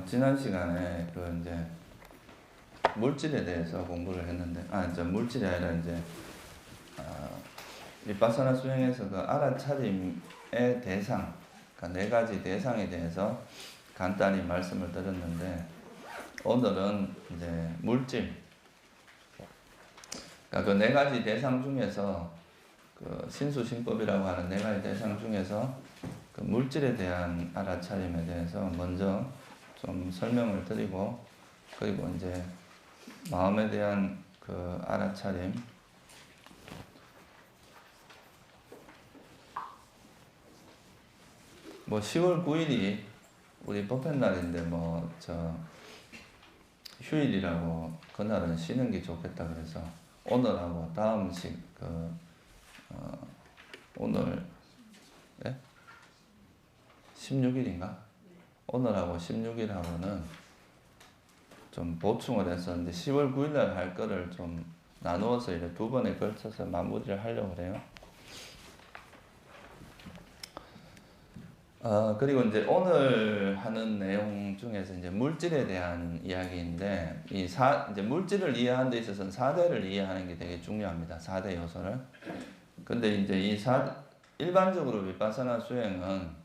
지난 시간에 그 이제 물질에 대해서 공부를 했는데, 이제 물질이 아니라 이제 비파사나 수행에서 그 알아차림의 대상, 그러니까 네 가지 대상에 대해서 간단히 말씀을 드렸는데, 오늘은 이제 물질, 그러니까 그 네 가지 대상 중에서 그 신수신법이라고 하는 네 가지 대상 중에서 그 물질에 대한 알아차림에 대해서 먼저 좀 설명을 드리고, 그리고 이제 마음에 대한 그 알아차림, 뭐 10월 9일이 우리 법회날인데 뭐 휴일이라고 그날은 쉬는 게 좋겠다 그래서 오늘하고 다음 오늘 16일인가? 오늘하고 16일하고는 좀 보충을 해서 이제 10월 9일날 할 거를 좀 나누어서 이제 두 번에 걸쳐서 마무리를 하려고 그래요. 그리고 이제 오늘 하는 내용 중에서 이제 물질에 대한 이야기인데, 이제 물질을 이해하는 데 있어서는 4대를 이해하는 게 되게 중요합니다. 4대 요소를. 근데 이제 일반적으로 비파사나 수행은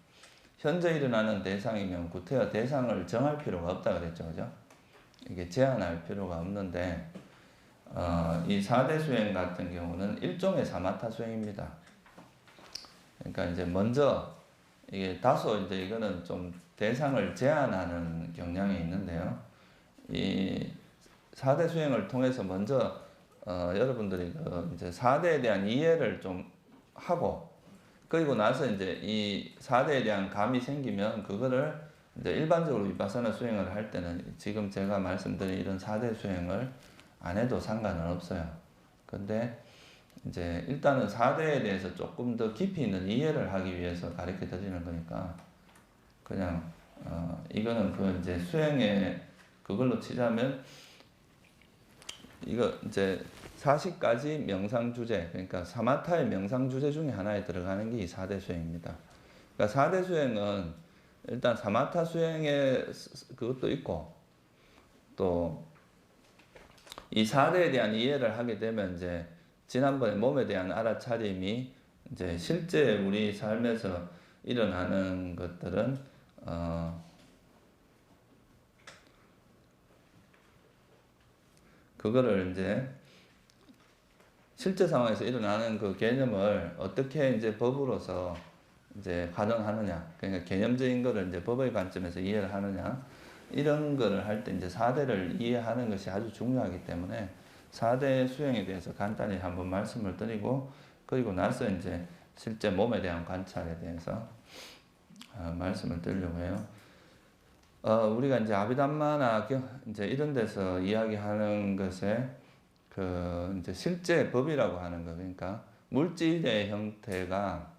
현재 일어나는 대상이면 구태여 대상을 정할 필요가 없다 그랬죠. 그죠? 이게 제한할 필요가 없는데, 이 4대 수행 같은 경우는 일종의 사마타 수행입니다. 그러니까 이제 먼저 이게 다소 이제 이거는 좀 대상을 제한하는 경향이 있는데요. 이 4대 수행을 통해서 먼저 여러분들이 이제 4대에 대한 이해를 좀 하고, 그리고 나서 이제 이 4대에 대한 감이 생기면 그거를 이제 일반적으로 비파사나 수행을 할 때는 지금 제가 말씀드린 이런 4대 수행을 안 해도 상관은 없어요. 근데 이제 일단은 4대에 대해서 조금 더 깊이 있는 이해를 하기 위해서 가르쳐 드리는 거니까, 그냥 이거는 그 이제 수행에 그걸로 치자면 이거 이제 40가지 명상 주제, 그러니까 사마타의 명상 주제 중에 하나에 들어가는 게 이 4대 수행입니다. 그러니까 4대 수행은 일단 사마타 수행의 그것도 있고, 또 이 4대에 대한 이해를 하게 되면 이제 지난번에 몸에 대한 알아차림이 이제 실제 우리 삶에서 일어나는 것들은 그거를 이제 실제 상황에서 일어나는 그 개념을 어떻게 이제 법으로서 이제 활용하느냐, 그러니까 개념적인 거를 이제 법의 관점에서 이해를 하느냐, 이런 거를 할 때 이제 4대를 이해하는 것이 아주 중요하기 때문에 4대 수행에 대해서 간단히 한번 말씀을 드리고, 그리고 나서 이제 실제 몸에 대한 관찰에 대해서 말씀을 드리려고 해요. 우리가 이제 아비담마나 이제 이런 데서 이야기하는 것에 그 이제 실제 법이라고 하는 거, 그러니까 물질의 형태가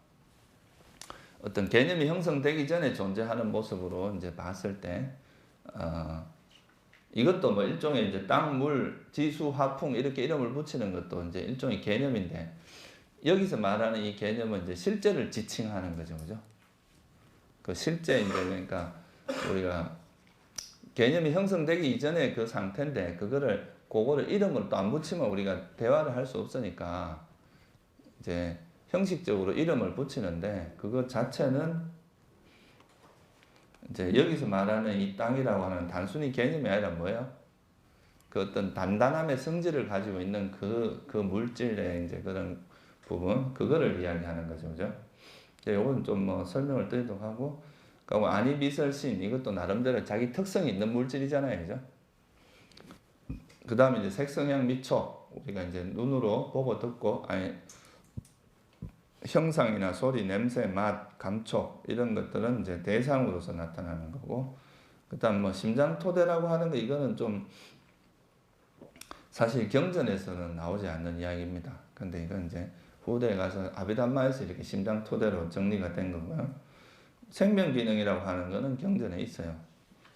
어떤 개념이 형성되기 전에 존재하는 모습으로 이제 봤을 때, 이것도 뭐 일종의 이제 땅, 물, 지수, 화풍 이렇게 이름을 붙이는 것도 이제 일종의 개념인데, 여기서 말하는 이 개념은 이제 실제를 지칭하는 거죠, 그죠? 그 실제 이제 그러니까 우리가 개념이 형성되기 이전에 그 상태인데, 그거를 이름을 또 안 붙이면 우리가 대화를 할 수 없으니까 이제 형식적으로 이름을 붙이는데, 그것 자체는 이제 여기서 말하는 이 땅이라고 하는 단순히 개념이 아니라 뭐예요? 그 어떤 단단함의 성질을 가지고 있는 그 물질의 이제 그런 부분, 그거를 이야기하는 거죠, 그죠? 이건 좀 뭐 설명을 드리도록 하고, 그러니까 아니비설신, 이것도 나름대로 자기 특성이 있는 물질이잖아요, 그죠? 그 다음에 이제 색성향 미초, 우리가 이제 눈으로 보고 듣고, 형상이나 소리, 냄새, 맛, 감촉 이런 것들은 이제 대상으로서 나타나는 거고, 그다음 뭐 심장 토대라고 하는 거, 이거는 좀 사실 경전에서는 나오지 않는 이야기입니다. 근데 이건 이제 후대에 가서 아비담마에서 이렇게 심장 토대로 정리가 된 거고요. 생명 기능이라고 하는 거는 경전에 있어요.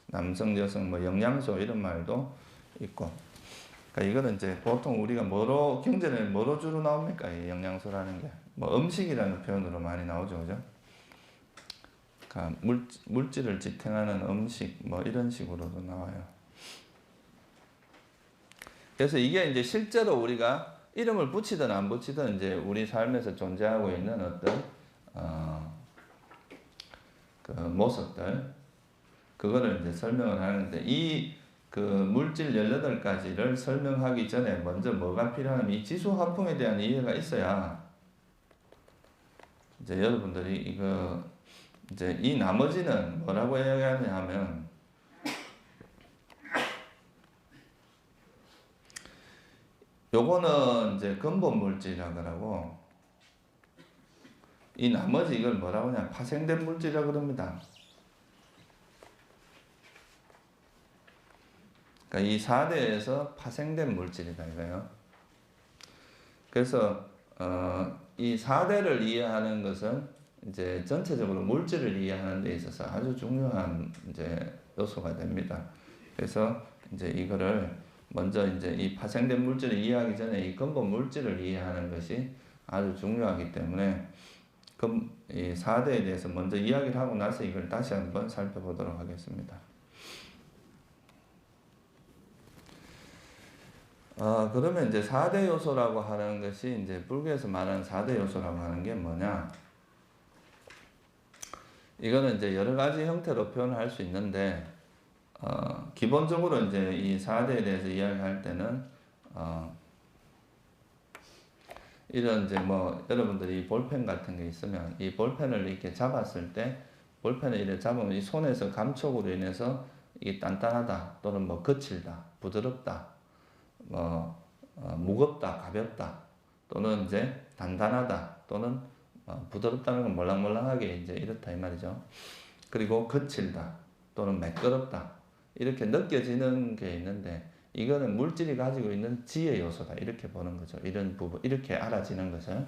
남성, 여성, 뭐 영양소 이런 말도 있고. 그러니까 이거는 이제 보통 우리가 경전에 뭐로 주로 나옵니까? 이 영양소라는 게. 뭐 음식이라는 표현으로 많이 나오죠, 그죠? 그러니까 물질을 지탱하는 음식 뭐 이런 식으로도 나와요. 그래서 이게 이제 실제로 우리가 이름을 붙이든 안 붙이든 이제 우리 삶에서 존재하고 있는 어떤 그 모습들 그거를 이제 설명을 하는데 이 그 물질 18가지를 설명하기 전에 먼저 뭐가 필요하냐면 이 지수화풍에 대한 이해가 있어야 이제 여러분들이 이거 이제 이 나머지는 뭐라고 이야기하냐 하면 요거는 이제 근본 물질이라 그러고 이 나머지 이걸 뭐라고 하냐 파생된 물질이라 그럽니다. 그러니까 이 4대에서 파생된 물질이다 이거예요. 그래서 이 4대를 이해하는 것은 이제 전체적으로 물질을 이해하는 데 있어서 아주 중요한 이제 요소가 됩니다. 그래서 이제 이거를 먼저 이제 이 파생된 물질을 이해하기 전에 이 근본 물질을 이해하는 것이 아주 중요하기 때문에 이 4대에 대해서 먼저 이야기를 하고 나서 이걸 다시 한번 살펴보도록 하겠습니다. 그러면 이제 4대 요소라고 하는 것이 이제 불교에서 말하는 4대 요소라고 하는 게 뭐냐? 이거는 이제 여러 가지 형태로 표현할 수 있는데, 기본적으로 이제 이 4대에 대해서 이야기할 때는, 이런 이제 뭐 여러분들이 볼펜 같은 게 있으면 이 볼펜을 이렇게 잡았을 때, 볼펜을 이렇게 잡으면 이 손에서 감촉으로 인해서 이게 단단하다, 또는 뭐 거칠다, 부드럽다, 무겁다, 가볍다, 또는 이제 단단하다, 또는 부드럽다는 건 몰랑몰랑하게 이제 이렇다 이 말이죠. 그리고 거칠다, 또는 매끄럽다, 이렇게 느껴지는 게 있는데 이거는 물질이 가지고 있는 지혜 요소다 이렇게 보는 거죠. 이런 부분 이렇게 알아지는 거죠.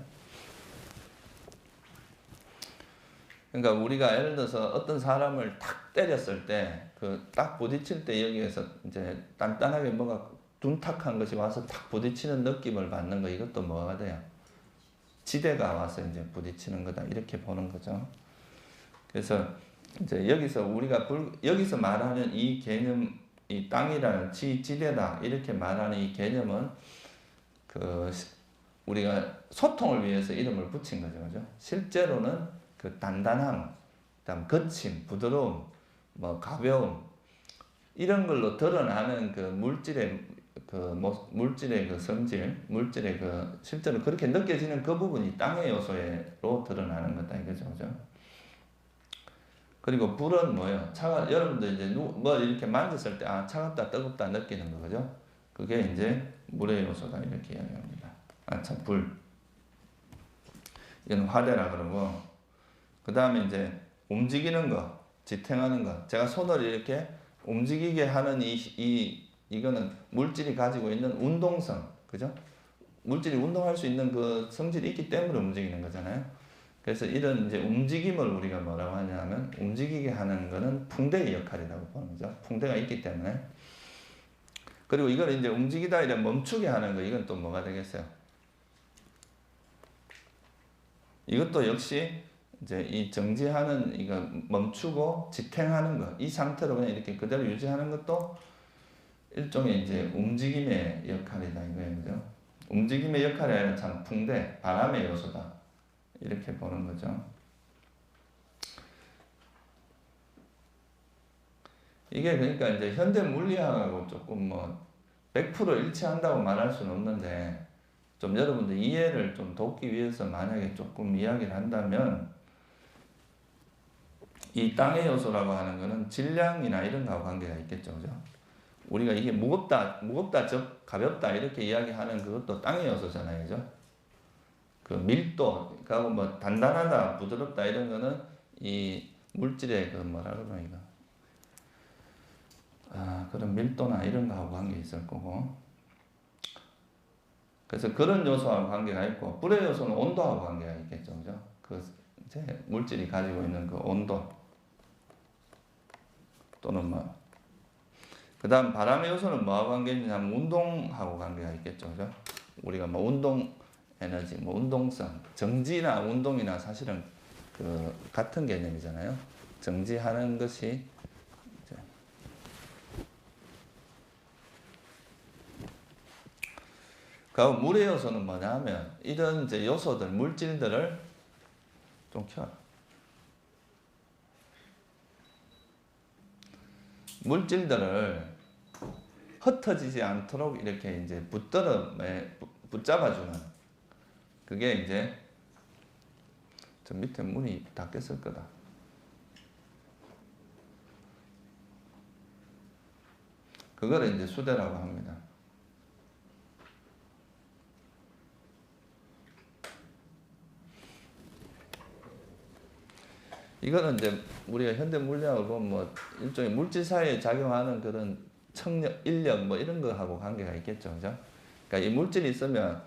그러니까 우리가 예를 들어서 어떤 사람을 탁 때렸을 때 그 딱 부딪힐 때 여기에서 이제 단단하게 뭐가 둔탁한 것이 와서 탁 부딪히는 느낌을 받는 거 이것도 뭐가 돼요? 지대가 와서 이제 부딪히는 거다 이렇게 보는 거죠. 그래서 이제 여기서 우리가 여기서 말하는 이 개념, 이 땅이라는 지대다 이렇게 말하는 이 개념은 그 우리가 소통을 위해서 이름을 붙인 거죠, 그죠? 실제로는 그 단단함, 그다음 거침, 부드러움, 뭐 가벼움 이런 걸로 드러나는 그 물질의 그 성질, 물질의 그 실제로 그렇게 느껴지는 그 부분이 땅의 요소로 드러나는 거다 이거죠, 그죠? 그리고 불은 뭐예요? 여러분들 이제 뭐 이렇게 만졌을 때 차갑다, 뜨겁다 느끼는 거, 그죠? 그게 이제 물의 요소다 이렇게 이야기합니다. 불. 이건 화대라 그러고, 그 다음에 이제 움직이는 거, 지탱하는 거. 제가 손을 이렇게 움직이게 하는 이거는 물질이 가지고 있는 운동성, 그죠? 물질이 운동할 수 있는 그 성질이 있기 때문에 움직이는 거잖아요. 그래서 이런 이제 움직임을 우리가 뭐라고 하냐면 움직이게 하는 거는 풍대의 역할이라고 보는 거죠. 풍대가 있기 때문에. 그리고 이걸 이제 움직이다 이제 멈추게 하는 거, 이건 또 뭐가 되겠어요? 이것도 역시 이제 이 정지하는 이거 멈추고 지탱하는 거, 이 상태로 그냥 이렇게 그대로 유지하는 것도 일종의 이제 움직임의 역할이다 이거예요, 그죠? 움직임의 역할이 아니라 참 풍대, 바람의 요소다 이렇게 보는 거죠. 이게 그러니까 이제 현대 물리학하고 조금 뭐 100% 일치한다고 말할 수는 없는데 좀 여러분들 이해를 좀 돕기 위해서 만약에 조금 이야기를 한다면 이 땅의 요소라고 하는 거는 질량이나 이런 거하고 관계가 있겠죠, 그죠? 우리가 이게 무겁다, 가볍다 이렇게 이야기하는 그것도 땅의 요소잖아요, 그죠? 그 밀도, 그리고 뭐 단단하다, 부드럽다 이런 거는 이 물질의 그 뭐라 그러나 이거, 그런 밀도나 이런 거하고 관계 있을 거고. 그래서 그런 요소하고 관계가 있고, 불의 요소는 온도하고 관계가 있겠죠, 그죠? 그 이제 물질이 가지고 있는 그 온도 또는 뭐. 그 다음 바람의 요소는 뭐하고 관계 있냐면 운동하고 관계가 있겠죠, 그죠? 우리가 뭐 운동 에너지, 뭐 운동성, 정지나 운동이나 사실은 그 같은 개념이잖아요. 정지하는 것이 이제 그 물의 요소는 뭐냐면 이런 이제 요소들 물질들을 좀 켜. 물질들을 흩어지지 않도록 이렇게 이제 붙잡아주는 그게 이제 저 밑에 문이 닫혔을 거다. 그거를 이제 수대라고 합니다. 이거는 이제 우리가 현대 물리학을 보면 뭐 일종의 물질 사이에 작용하는 그런 청력, 인력 뭐 이런 거하고 관계가 있겠죠, 그죠? 그러니까 이 물질이 있으면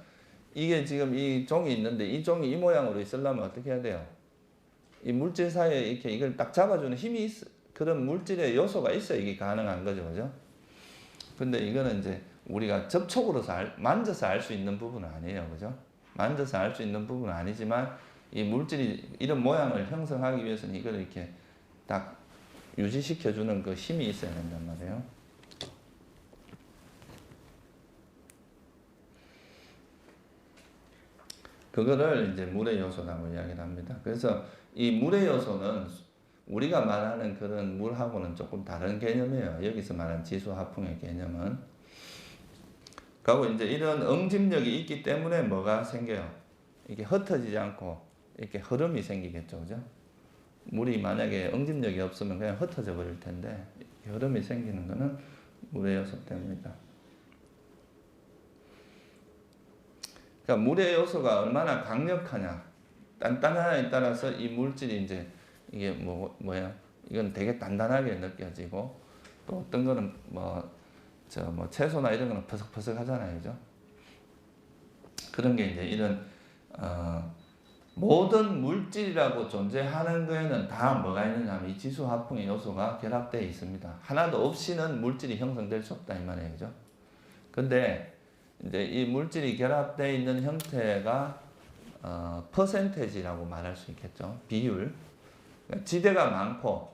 이게 지금 이 종이 있는데 이 종이 이 모양으로 있으려면 어떻게 해야 돼요? 이 물질 사이에 이렇게 이걸 딱 잡아주는 힘이 그런 물질의 요소가 있어야 이게 가능한 거죠, 그죠? 근데 이거는 이제 우리가 접촉으로서 만져서 알 수 있는 부분은 아니에요, 그죠? 만져서 알 수 있는 부분은 아니지만 이 물질이 이런 모양을 형성하기 위해서는 이걸 이렇게 딱 유지시켜주는 그 힘이 있어야 된단 말이에요. 그거를 이제 물의 요소라고 이야기를 합니다. 그래서 이 물의 요소는 우리가 말하는 그런 물하고는 조금 다른 개념이에요. 여기서 말하는 지수화풍의 개념은. 그리고 이제 이런 응집력이 있기 때문에 뭐가 생겨요? 이게 흩어지지 않고 이렇게 흐름이 생기겠죠, 그죠? 물이 만약에 응집력이 없으면 그냥 흩어져 버릴 텐데 흐름이 생기는 거는 물의 요소 때문이다. 그러니까 물의 요소가 얼마나 강력하냐, 단단하냐에 따라서 이 물질이 이제 이게 뭐야? 이건 되게 단단하게 느껴지고 또 어떤 거는 채소나 이런 거는 퍼석퍼석 하잖아요, 그죠? 그런 게 이제 이런 모든 물질이라고 존재하는 거에는 다 뭐가 있느냐 하면 이 지수화풍의 요소가 결합되어 있습니다. 하나도 없이는 물질이 형성될 수 없다 이 말이에요, 그죠? 근데 이제 이 물질이 결합되어 있는 형태가 퍼센테이지라고 말할 수 있겠죠. 비율. 지대가 많고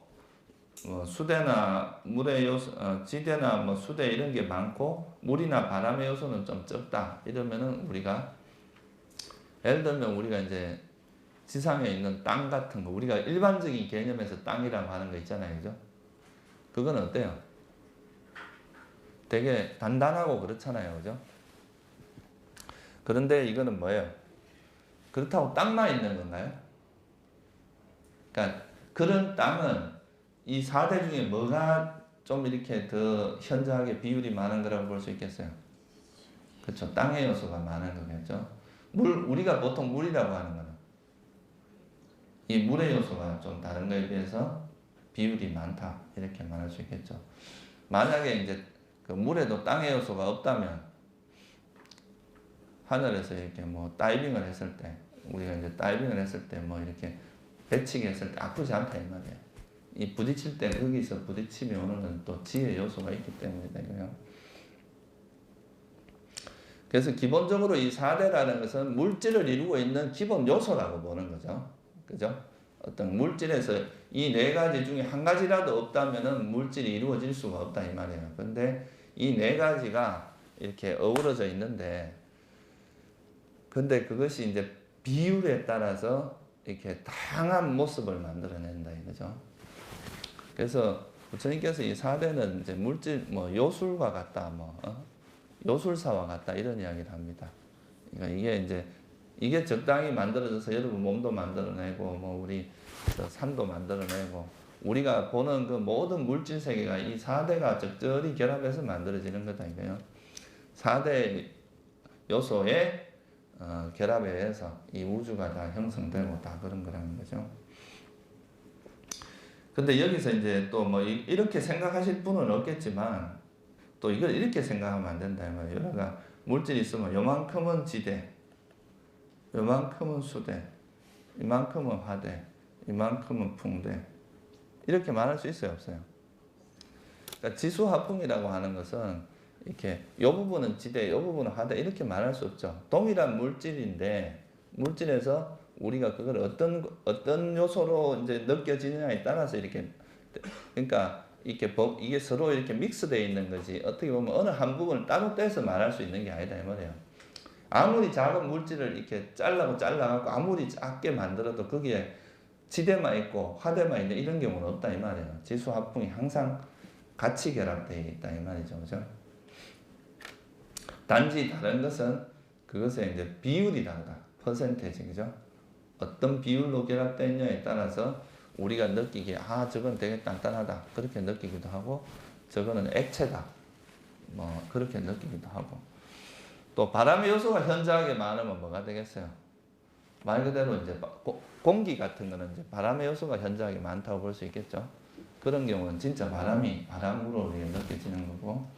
수대나 물의 요소, 지대나 뭐 수대 이런 게 많고 물이나 바람의 요소는 좀 적다. 이러면은 우리가 예를 들면 우리가 이제 지상에 있는 땅 같은 거 우리가 일반적인 개념에서 땅이라고 하는 거 있잖아요, 그죠? 그건 어때요? 되게 단단하고 그렇잖아요, 그죠? 그런데 이거는 뭐예요? 그렇다고 땅만 있는 건가요? 그러니까 그런 땅은 이 4대 중에 뭐가 좀 이렇게 더 현저하게 비율이 많은 거라고 볼 수 있겠어요? 그렇죠. 땅의 요소가 많은 거겠죠. 우리가 보통 물이라고 하는 거는 이 물의 요소가 좀 다른 거에 비해서 비율이 많다. 이렇게 말할 수 있겠죠. 만약에 이제 그 물에도 땅의 요소가 없다면 하늘에서 이렇게 뭐 다이빙을 했을 때 우리가 이제 다이빙을 했을 때 뭐 이렇게 배치기 했을 때 아프지 않다 이 말이에요. 이 부딪힐 때 거기서 부딪힘이 오는 또 지의 요소가 있기 때문이거든요. 그래서 기본적으로 이 4대라는 것은 물질을 이루고 있는 기본 요소라고 보는 거죠. 그죠? 어떤 물질에서 이 네 가지 중에 한 가지라도 없다면은 물질이 이루어질 수가 없다 이 말이에요. 근데 이 네 가지가 이렇게 어우러져 있는데 근데 그것이 이제 비율에 따라서 이렇게 다양한 모습을 만들어낸다 이거죠. 그래서 부처님께서 이 4대는 이제 물질 요술과 같다 요술사와 같다 이런 이야기를 합니다. 그러니까 이게 적당히 만들어져서 여러분 몸도 만들어내고 우리 산도 만들어내고 우리가 보는 그 모든 물질 세계가 이 4대가 적절히 결합해서 만들어지는 거다 이거예요. 4대 요소의 결합에 의해서 이 우주가 다 형성되고 다 그런 거라는 거죠. 근데 여기서 이제 또 이렇게 생각하실 분은 없겠지만 또 이걸 이렇게 생각하면 안 된다 이 말이에요. 여러가 물질이 있으면 요만큼은 지대, 요만큼은 수대, 이만큼은 화대, 이만큼은 풍대 이렇게 말할 수 있어요, 없어요? 그러니까 지수화풍이라고 하는 것은 이렇게 요 부분은 지대, 요 부분은 화대 이렇게 말할 수 없죠. 동일한 물질인데 물질에서 우리가 그걸 어떤 요소로 이제 느껴지느냐에 따라서 이렇게, 그러니까 이게 서로 이렇게 믹스되어 있는 거지, 어떻게 보면 어느 한 부분을 따로 떼서 말할 수 있는 게 아니다 이 말이에요. 아무리 작은 물질을 이렇게 잘라갖고 아무리 작게 만들어도 거기에 지대만 있고 화대만 있는 이런 경우는 없다 이 말이에요. 지수 합풍이 항상 같이 결합되어 있다 이 말이죠, 그죠? 단지 다른 것은 그것의 이제 비율이 다르다, 퍼센테이지, 그죠? 어떤 비율로 결합되어 있냐에 따라서 우리가 느끼기에 저건 되게 단단하다 그렇게 느끼기도 하고, 저거는 액체다 뭐 그렇게 느끼기도 하고, 또 바람의 요소가 현저하게 많으면 뭐가 되겠어요? 말 그대로 이제 공기 같은 거는 이제 바람의 요소가 현저하게 많다고 볼 수 있겠죠. 그런 경우는 진짜 바람으로 느껴지는 거고,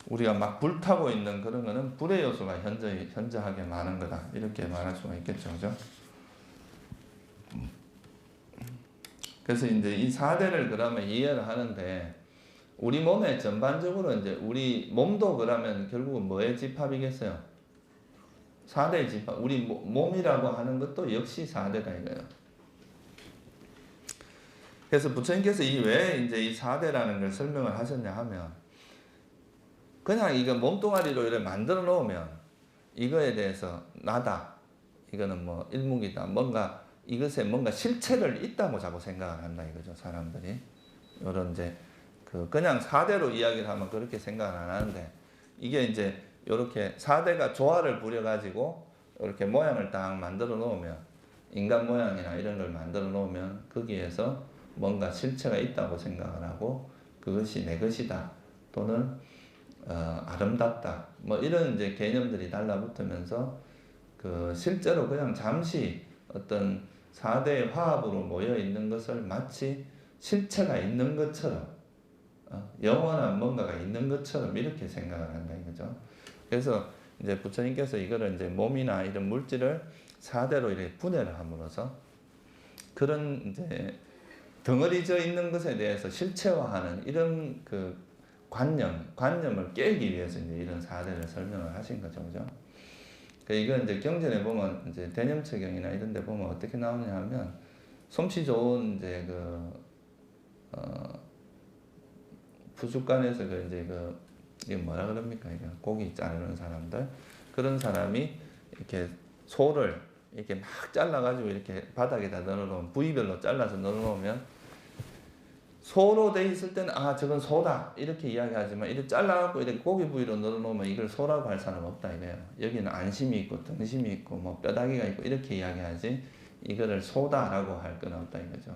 우리가 막 불타고 있는 그런 거는 불의 요소가 현저하게 많은 거다 이렇게 말할 수가 있겠죠, 그죠? 그래서 이제 이 4대를 그러면 이해를 하는데, 우리 몸에 전반적으로 이제 우리 몸도 그러면 결국은 뭐의 집합이겠어요? 4대의 집합. 우리 몸이라고 하는 것도 역시 4대다 이거예요. 그래서 부처님께서 왜 이제 이 4대라는 걸 설명을 하셨냐 하면, 그냥 이거 몸뚱아리로 이렇게 만들어 놓으면 이거에 대해서 나다, 이거는 뭐 일묵이다, 이것에 뭔가 실체를 있다고 자꾸 생각을 한다 이거죠, 사람들이. 요런 이제 그냥 4대로 이야기를 하면 그렇게 생각을 안 하는데, 이게 이제 요렇게 4대가 조화를 부려가지고 이렇게 모양을 딱 만들어 놓으면, 인간 모양이나 이런 걸 만들어 놓으면 거기에서 뭔가 실체가 있다고 생각을 하고, 그것이 내 것이다 또는 아름답다 뭐 이런 이제 개념들이 달라붙으면서 실제로 그냥 잠시 어떤 4대의 화합으로 모여 있는 것을 마치 실체가 있는 것처럼, 영원한 뭔가가 있는 것처럼 이렇게 생각을 한다 이거죠. 그래서 이제 부처님께서 이거를 이제 몸이나 이런 물질을 4대로 이렇게 분해를 함으로써 그런 이제 덩어리져 있는 것에 대해서 실체화하는 이런 관념을 깨기 위해서 이제 이런 4대를 설명을 하신 거죠, 그죠? 이건 이제 경전에 보면 이제 대념체경이나 이런 데 보면 어떻게 나오냐 하면, 솜씨 좋은 이제 부숫간에서 이게 뭐라 그럽니까? 이게 고기 자르는 사람들. 그런 사람이 이렇게 소를 이렇게 막 잘라가지고 이렇게 바닥에다 넣어놓으면, 부위별로 잘라서 넣어놓으면, 소로 돼 있을 때는 저건 소다 이렇게 이야기하지만, 이렇게 잘라갖고 이렇게 고기 부위로 넣어놓으면 이걸 소라고 할 사람은 없다 이거예요. 여기는 안심이 있고 등심이 있고 뭐 뼈다귀가 있고 이렇게 이야기하지, 이거를 소다라고 할 건 없다 이거죠.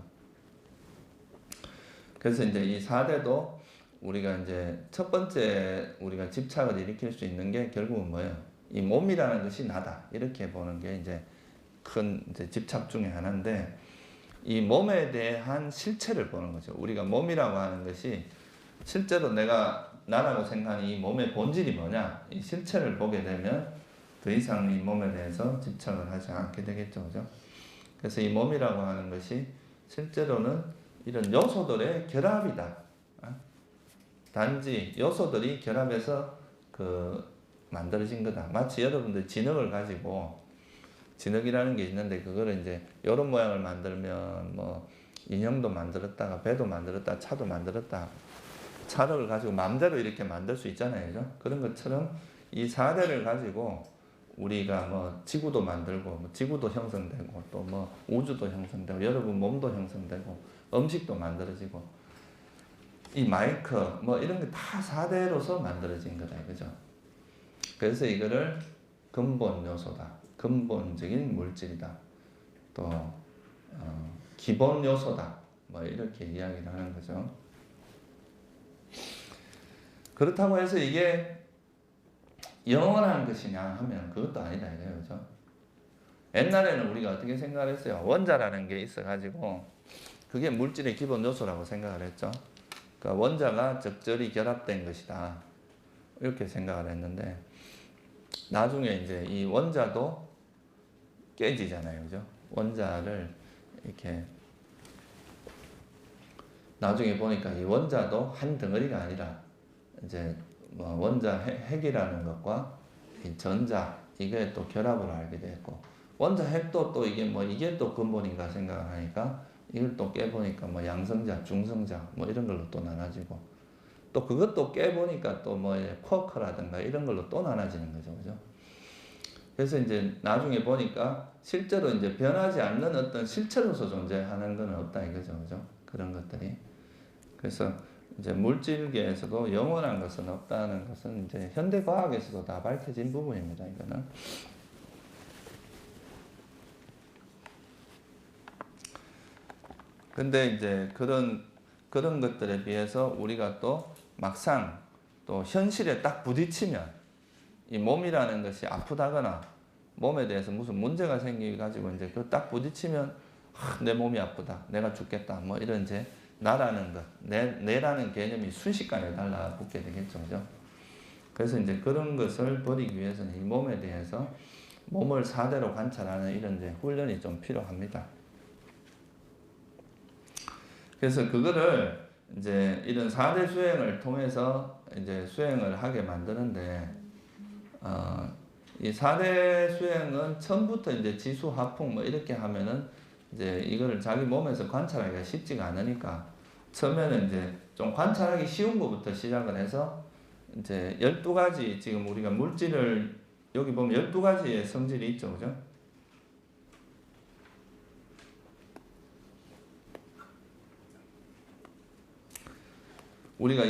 그래서 이제 이 4대도 우리가 이제 첫 번째 우리가 집착을 일으킬 수 있는 게 결국은 뭐예요? 이 몸이라는 것이 나다 이렇게 보는 게 이제 큰 이제 집착 중에 하나인데, 이 몸에 대한 실체를 보는 거죠. 우리가 몸이라고 하는 것이 실제로 내가 나라고 생각하는 이 몸의 본질이 뭐냐, 이 실체를 보게 되면 더 이상 이 몸에 대해서 집착을 하지 않게 되겠죠, 그죠? 그래서 이 몸이라고 하는 것이 실제로는 이런 요소들의 결합이다. 단지 요소들이 결합해서 만들어진 거다. 마치 여러분들 진흙을 가지고, 진흙이라는 게 있는데 그거를 이제 이런 모양을 만들면 뭐 인형도 만들었다가 배도 만들었다 차도 만들었다, 차를 가지고 마음대로 이렇게 만들 수 있잖아요, 그죠? 그런 것처럼 이 4대를 가지고 우리가 뭐 지구도 만들고, 뭐 지구도 형성되고, 또 뭐 우주도 형성되고, 여러분 몸도 형성되고, 음식도 만들어지고, 이 마이크 뭐 이런 게 다 4대로서 만들어진 거다, 그죠? 그래서 이거를 근본 요소다, 근본적인 물질이다, 또 기본 요소다 뭐 이렇게 이야기를 하는 거죠. 그렇다고 해서 이게 영원한 것이냐 하면 그것도 아니다 이거예요, 그죠? 옛날에는 우리가 어떻게 생각을 했어요? 원자라는 게 있어가지고 그게 물질의 기본 요소라고 생각을 했죠. 그러니까 원자가 적절히 결합된 것이다 이렇게 생각을 했는데, 나중에 이제 이 원자도 깨지잖아요, 그죠? 원자를 이렇게 나중에 보니까 이 원자도 한 덩어리가 아니라 이제 뭐 원자 핵이라는 것과 이 전자 이게 또 결합을 알게 됐고 원자 핵도 또 이게 뭐 이게 또 근본인가 생각을 하니까 이걸 또 깨보니까 뭐 양성자, 중성자 뭐 이런 걸로 또 나눠지고 또 그것도 깨보니까 또 뭐 쿼크라든가 이런 걸로 또 나눠지는 거죠, 그죠? 그래서 이제 나중에 보니까 실제로 이제 변하지 않는 어떤 실체로서 존재하는 건 없다 이거죠, 그죠? 그런 것들이. 그래서 이제 물질계에서도 영원한 것은 없다는 것은 이제 현대 과학에서도 다 밝혀진 부분입니다, 이거는. 근데 이제 그런 것들에 비해서 우리가 또 막상 또 현실에 딱 부딪히면 이 몸이라는 것이 아프다거나 몸에 대해서 무슨 문제가 생겨가지고 이제 그 딱 부딪히면 내 몸이 아프다, 내가 죽겠다, 뭐 이런 이제 나라는 것, 내라는 개념이 순식간에 달라붙게 되겠죠, 그죠? 그래서 이제 그런 것을 버리기 위해서는 이 몸에 대해서 몸을 사대로 관찰하는 이런 이제 훈련이 좀 필요합니다. 그래서 그거를 이제 이런 4대 수행을 통해서 이제 수행을 하게 만드는데, 이 4대 수행은 처음부터 이제 지수, 하풍 뭐 이렇게 하면은 이제 이거를 자기 몸에서 관찰하기가 쉽지가 않으니까 처음에는 이제 좀 관찰하기 쉬운 것부터 시작을 해서 이제 12가지 지금 우리가 물질을 여기 보면 12가지의 성질이 있죠, 그죠? 우리가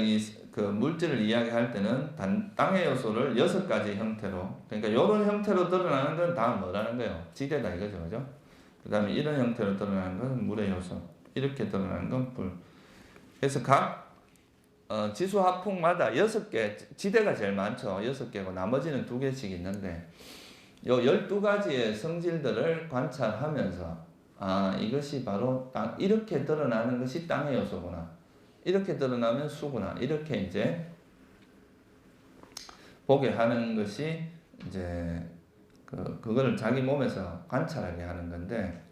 그 물질을 이야기할 때는 땅의 요소를 6가지 형태로, 그러니까 이런 형태로 드러나는 건 다 뭐라는 거예요? 지대다 이거죠, 그죠? 그 다음에 이런 형태로 드러나는 건 물의 요소, 이렇게 드러나는 건 불. 그래서 각 지수 하풍마다 6개, 지대가 제일 많죠. 6개고 나머지는 2개씩 있는데 요 12가지의 성질들을 관찰하면서 이것이 바로 이렇게 드러나는 것이 땅의 요소구나, 이렇게 드러나면 수구나, 이렇게 이제 보게 하는 것이 이제 그거를 자기 몸에서 관찰하게 하는 건데,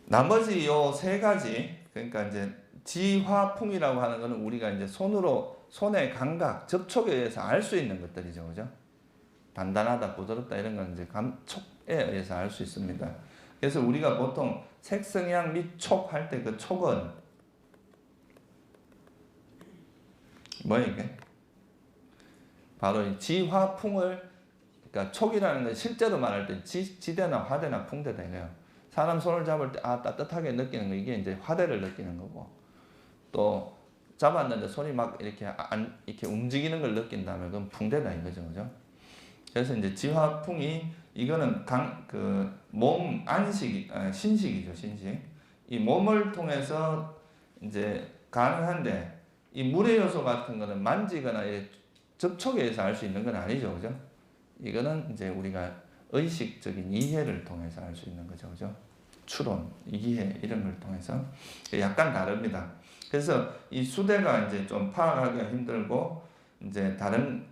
나머지 요 3가지, 그러니까 이제 지화풍이라고 하는 거는 우리가 이제 손의 감각, 접촉에 의해서 알 수 있는 것들이죠, 그죠? 단단하다, 부드럽다 이런 건 이제 감촉에 의해서 알 수 있습니다. 그래서 우리가 보통 색성향 및 촉 할 때 그 촉은 뭐야 이게? 바로 이 지화풍을, 그러니까 촉이라는 건 실제로 말할 때 지대나 화대나 풍대다 이거예요. 사람 손을 잡을 때 따뜻하게 느끼는 거, 이게 이제 화대를 느끼는 거고, 또 잡았는데 손이 막 이렇게 움직이는 걸 느낀다면 그건 풍대다 이거죠, 그죠? 그래서 이제 지화풍이 이거는 몸 안식, 신식이죠, 신식. 이 몸을 통해서 이제 가능한데, 이 물의 요소 같은 거는 만지거나 접촉에 의해서 알 수 있는 건 아니죠, 그죠? 이거는 이제 우리가 의식적인 이해를 통해서 알 수 있는 거죠, 그죠? 추론, 이해 이런 걸 통해서 약간 다릅니다. 그래서 이 수대가 이제 좀 파악하기가 힘들고, 이제 다른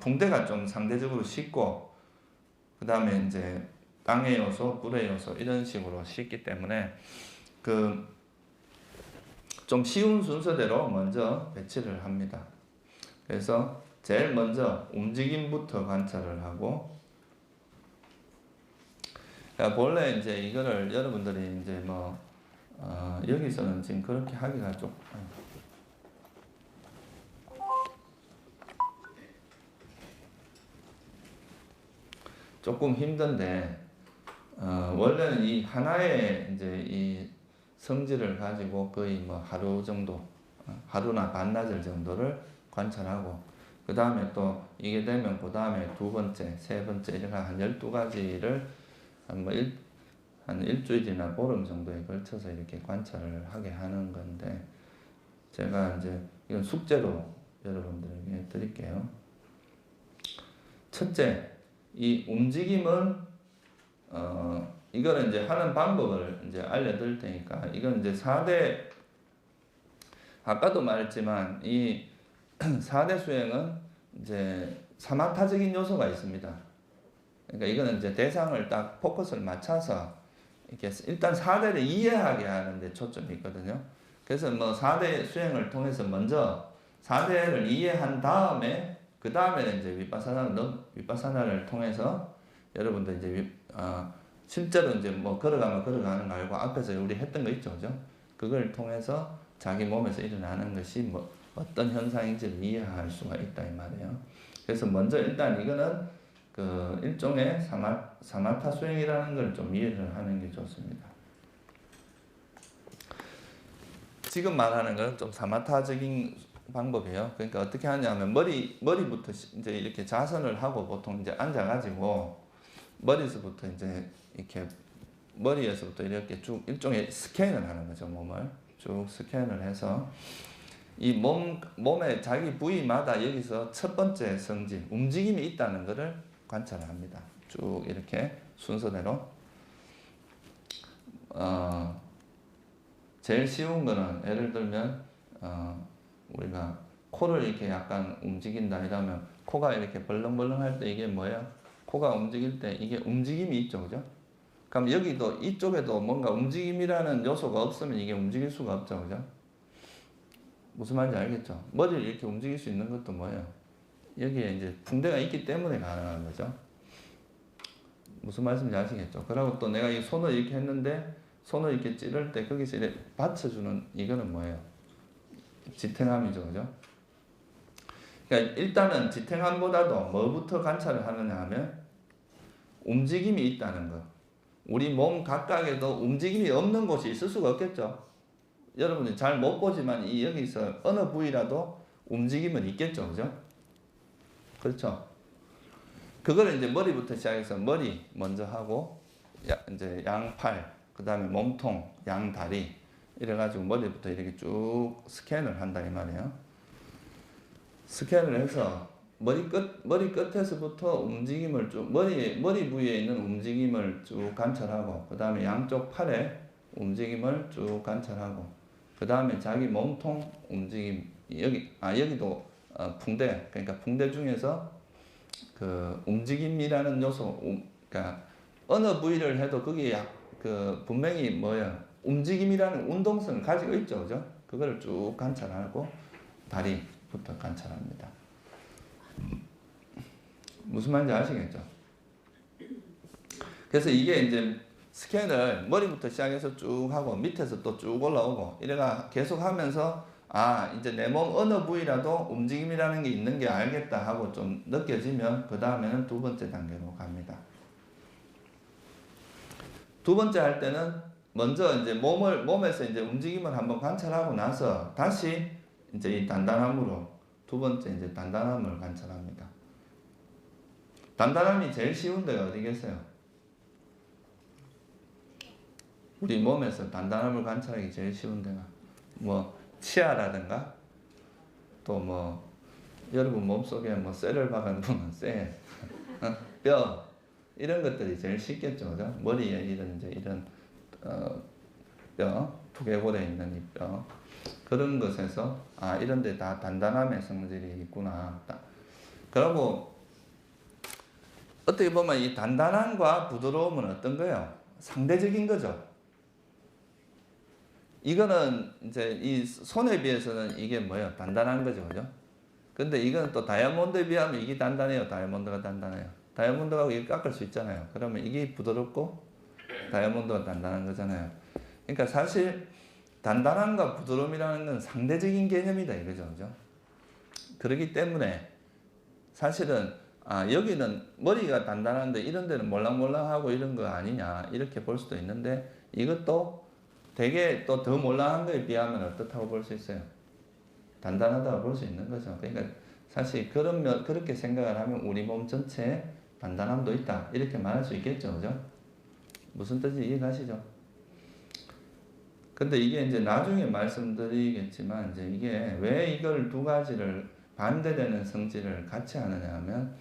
풍대가 좀 상대적으로 쉽고, 그 다음에 이제 땅의 요소, 불의 요소 이런 식으로 쉽기 때문에 좀 쉬운 순서대로 먼저 배치를 합니다. 그래서 제일 먼저 움직임부터 관찰을 하고, 그러니까 본래 이제 이거를 여러분들이 이제 여기서는 지금 그렇게 하기가 조금 힘든데, 원래는 이 하나의 이제 이 성질을 가지고 거의 하루 정도, 하루나 반나절 정도를 관찰하고, 그 다음에 또 이게 되면 그 다음에 2번째, 3번째 이렇게 한 12가지를 한 일주일이나 보름 정도에 걸쳐서 이렇게 관찰을 하게 하는 건데, 제가 이제 이건 숙제로 여러분들에게 드릴게요. 첫째, 이 움직임은 이거는 이제 하는 방법을 이제 알려드릴 테니까, 이건 이제 4대, 아까도 말했지만 이 4대 수행은 이제 사마타적인 요소가 있습니다. 그러니까 이거는 이제 대상을 딱 포커스를 맞춰서 이렇게 일단 4대를 이해하게 하는 데 초점이 있거든요. 그래서 4대 수행을 통해서 먼저 4대를 이해한 다음에 그 다음에는 이제 윗바사나를 통해서 여러분들 이제 실제로 이제 뭐 걸어가면 걸어가는 거 알고 앞에서 우리 했던 거 있죠, 그죠? 그걸 통해서 자기 몸에서 일어나는 것이 뭐 어떤 현상인지를 이해할 수가 있다 이 말이에요. 그래서 먼저 일단 이거는 그 일종의 사마타 수행이라는 걸 좀 이해를 하는 게 좋습니다. 지금 말하는 건 좀 사마타적인 방법이에요. 그러니까 어떻게 하냐면 머리부터 이제 이렇게 자선을 하고 보통 이제 앉아가지고 머리에서부터 이제 이렇게 머리에서부터 이렇게 쭉 일종의 스캔을 하는 거죠. 몸을 쭉 스캔을 해서 이 몸의 자기 부위마다 여기서 첫 번째 성질 움직임이 있다는 것을 관찰을 합니다. 쭉 이렇게 순서대로 제일 쉬운 거는 예를 들면 우리가 코를 이렇게 약간 움직인다 이러면 코가 이렇게 벌렁벌렁 할 때 이게 뭐예요? 코가 움직일 때 이게 움직임이 있죠, 그죠? 그럼 여기도 이쪽에도 뭔가 움직임이라는 요소가 없으면 이게 움직일 수가 없죠, 그죠? 무슨 말인지 알겠죠? 머리를 이렇게 움직일 수 있는 것도 뭐예요? 여기에 이제 붕대가 있기 때문에 가능한 거죠. 무슨 말씀인지 아시겠죠? 그리고 또 내가 이 손을 이렇게 했는데 손을 이렇게 찌를 때 거기서 이렇게 받쳐주는 이거는 뭐예요? 지탱함이죠, 그죠? 그러니까 일단은 지탱함보다도 뭐부터 관찰을 하느냐 하면 움직임이 있다는 거. 우리 몸 각각에도 움직임이 없는 곳이 있을 수가 없겠죠. 여러분이 잘 못 보지만 이 여기서 어느 부위라도 움직임은 있겠죠, 그죠? 그렇죠. 그걸 이제 머리부터 시작해서 머리 먼저 하고 이제 양팔, 그 다음에 몸통, 양다리 이래가지고 머리부터 이렇게 쭉 스캔을 한다 이 말이에요. 스캔을 해서 머리 끝에서부터 움직임을 쭉 머리 부위에 있는 움직임을 쭉 관찰하고 그 다음에 양쪽 팔의 움직임을 쭉 관찰하고 그 다음에 자기 몸통 움직임 여기도 붕대 그러니까 붕대 중에서 그 움직임이라는 요소 그러니까 어느 부위를 해도 거기에 그 분명히 뭐야 움직임이라는 운동성을 가지고 있죠, 그죠? 그거를 쭉 관찰하고 다리부터 관찰합니다. 무슨 말인지 아시겠죠? 그래서 이게 이제 스캔을 머리부터 시작해서 쭉 하고 밑에서 또 쭉 올라오고 이래가 계속 하면서 이제 내 몸 어느 부위라도 움직임이라는 게 있는 게 알겠다 하고 좀 느껴지면 그 다음에는 두 번째 단계로 갑니다. 두 번째 할 때는 먼저 이제 몸에서 이제 움직임을 한번 관찰하고 나서 다시 이제 이 단단함으로 두 번째 이제 단단함을 관찰합니다. 단단함이 제일 쉬운 데가 어디겠어요? 우리 몸에서 단단함을 관찰하기 제일 쉬운 데가 뭐 치아라든가 또 뭐 여러분 몸속에 뭐 쇠를 박아놓으면 쇠, 뼈 이런 것들이 제일 쉽겠죠, 그죠? 머리에 이런 뼈, 두개골에 있는 이 뼈 그런 것에서 이런 데 다 단단함의 성질이 있구나. 그리고 어떻게 보면 이 단단함과 부드러움은 어떤 거예요? 상대적인 거죠. 이거는 이제 이 손에 비해서는 이게 뭐예요? 단단한 거죠, 그죠? 근데 이건 또 다이아몬드에 비하면 이게 단단해요, 다이아몬드가 단단해요. 다이아몬드하고 이게 깎을 수 있잖아요. 그러면 이게 부드럽고 다이아몬드가 단단한 거잖아요. 그러니까 사실 단단함과 부드러움이라는 건 상대적인 개념이다 이거죠, 그죠? 그렇기 때문에 사실은 여기는 머리가 단단한데 이런 데는 몰랑몰랑하고 이런 거 아니냐 이렇게 볼 수도 있는데 이것도 되게 또 더 몰랑한 거에 비하면 어떻다고 볼 수 있어요? 단단하다고 볼 수 있는 거죠. 그러니까 사실 그렇게 생각을 하면 우리 몸 전체에 단단함도 있다 이렇게 말할 수 있겠죠, 그죠? 무슨 뜻인지 이해가시죠? 근데 이게 이제 나중에 말씀드리겠지만 이제 이게 왜 이걸 두 가지를 반대되는 성질을 같이 하느냐 하면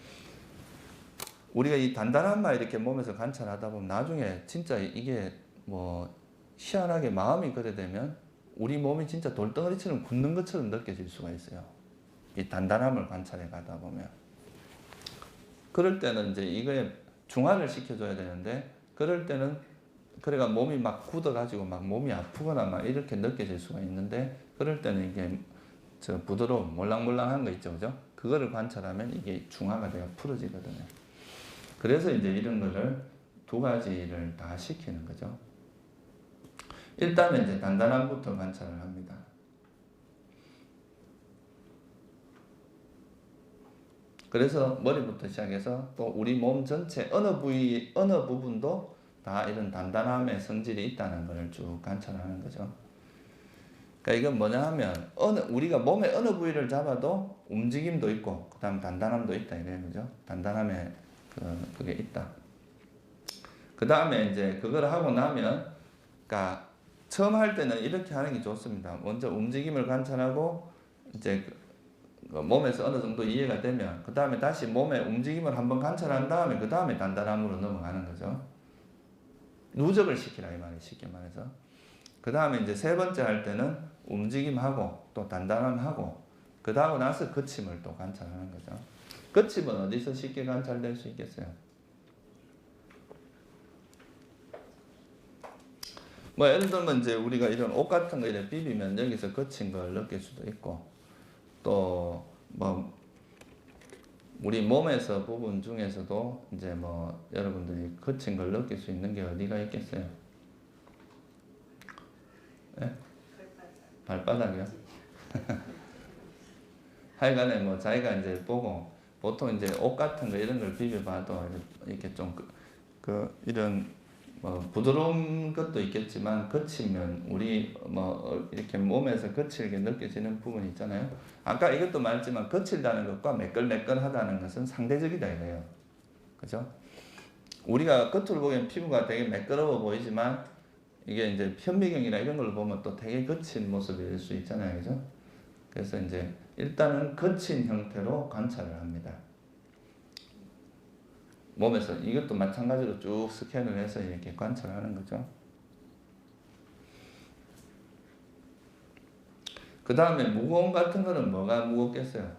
우리가 이 단단함만 이렇게 몸에서 관찰하다 보면 나중에 진짜 이게 뭐 희한하게 마음이 그래 되면 우리 몸이 진짜 돌덩어리처럼 굳는 것처럼 느껴질 수가 있어요. 이 단단함을 관찰해 가다 보면. 그럴 때는 이제 이거에 중화를 시켜줘야 되는데 그럴 때는 그래가 몸이 막 굳어가지고 막 몸이 아프거나 막 이렇게 느껴질 수가 있는데 그럴 때는 이게 부드러움, 몰랑몰랑한 거 있죠, 그죠? 그거를 관찰하면 이게 중화가 되어 풀어지거든요. 그래서 이제 이런 거를 두 가지를 다 시키는 거죠. 일단은 이제 단단함부터 관찰을 합니다. 그래서 머리부터 시작해서 또 우리 몸 전체 어느 부분도 다 이런 단단함의 성질이 있다는 걸 쭉 관찰하는 거죠. 그러니까 이건 뭐냐 하면 우리가 몸의 어느 부위를 잡아도 움직임도 있고 그다음 단단함도 있다 이런 거죠. 단단함에 그게 있다. 그 다음에 이제 그걸 하고 나면, 그러니까 처음 할 때는 이렇게 하는 게 좋습니다. 먼저 움직임을 관찰하고 이제 그 몸에서 어느 정도 이해가 되면 그 다음에 다시 몸의 움직임을 한번 관찰한 다음에 그 다음에 단단함으로 넘어가는 거죠. 누적을 시키라 이 말이에요. 쉽게 말해서. 그 다음에 이제 세 번째 할 때는 움직임하고 또 단단함하고 그 다음에 나서 거침을 또 관찰하는 거죠. 거침은 어디서 쉽게 관찰될 수 있겠어요? 뭐 예를 들면 이제 우리가 이런 옷 같은 거 이렇게 비비면 여기서 거친 걸 느낄 수도 있고, 또 뭐 우리 몸에서 부분 중에서도 이제 뭐 여러분들이 거친 걸 느낄 수 있는 게 어디가 있겠어요? 네? 발바닥이요? 하여간에 뭐 자기가 이제 보고 보통 이제 옷 같은 거 이런 걸 비벼봐도 이렇게 좀 이런 뭐 부드러운 것도 있겠지만 거치면 우리 뭐 이렇게 몸에서 거칠게 느껴지는 부분이 있잖아요. 아까 이것도 말했지만 거칠다는 것과 매끌매끌하다는 것은 상대적이다 이거예요. 그죠? 우리가 겉으로 보기엔 피부가 되게 매끄러워 보이지만 이게 이제 현미경이나 이런 걸 보면 또 되게 거친 모습일 수 있잖아요. 그죠? 그래서 이제 일단은 거친 형태로 관찰을 합니다. 몸에서 이것도 마찬가지로 쭉 스캔을 해서 이렇게 관찰하는 거죠. 그 다음에 무거움 같은 거는 뭐가 무겁겠어요?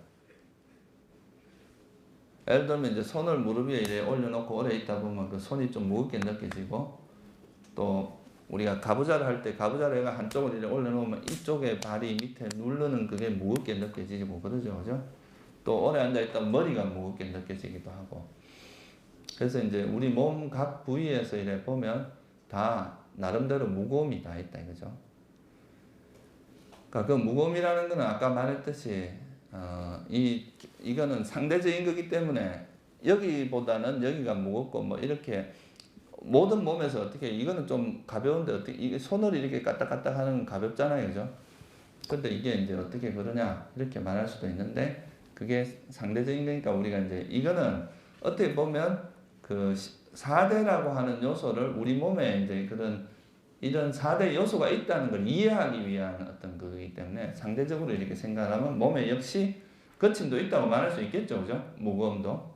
예를 들면 이제 손을 무릎 위에 이렇게 올려놓고 오래 있다 보면 그 손이 좀 무겁게 느껴지고, 또 우리가 가부좌를 할 때 가부좌를 해가 한쪽을 이렇게 올려놓으면 이쪽에 발이 밑에 누르는 그게 무겁게 느껴지고 그러죠. 그죠? 또 오래 앉아있다 머리가 무겁게 느껴지기도 하고. 그래서 이제 우리 몸 각 부위에서 이래 보면 다 나름대로 무거움이 다 있다 이거죠. 그러니까 그 무거움이라는 거는 아까 말했듯이 이거는 상대적인 거기 때문에 여기보다는 여기가 무겁고 뭐 이렇게 모든 몸에서 어떻게 이거는 좀 가벼운데 어떻게 이게 손을 이렇게 까딱까딱 하는 건 가볍잖아요, 그죠? 근데 이게 이제 어떻게 그러냐 이렇게 말할 수도 있는데 그게 상대적인 거니까 우리가 이제 이거는 어떻게 보면 그 4대라고 하는 요소를 우리 몸에 이제 그런 이런 4대 요소가 있다는 걸 이해하기 위한 어떤 거기 때문에 상대적으로 이렇게 생각하면 몸에 역시 거침도 있다고 말할 수 있겠죠, 그죠? 무거움도.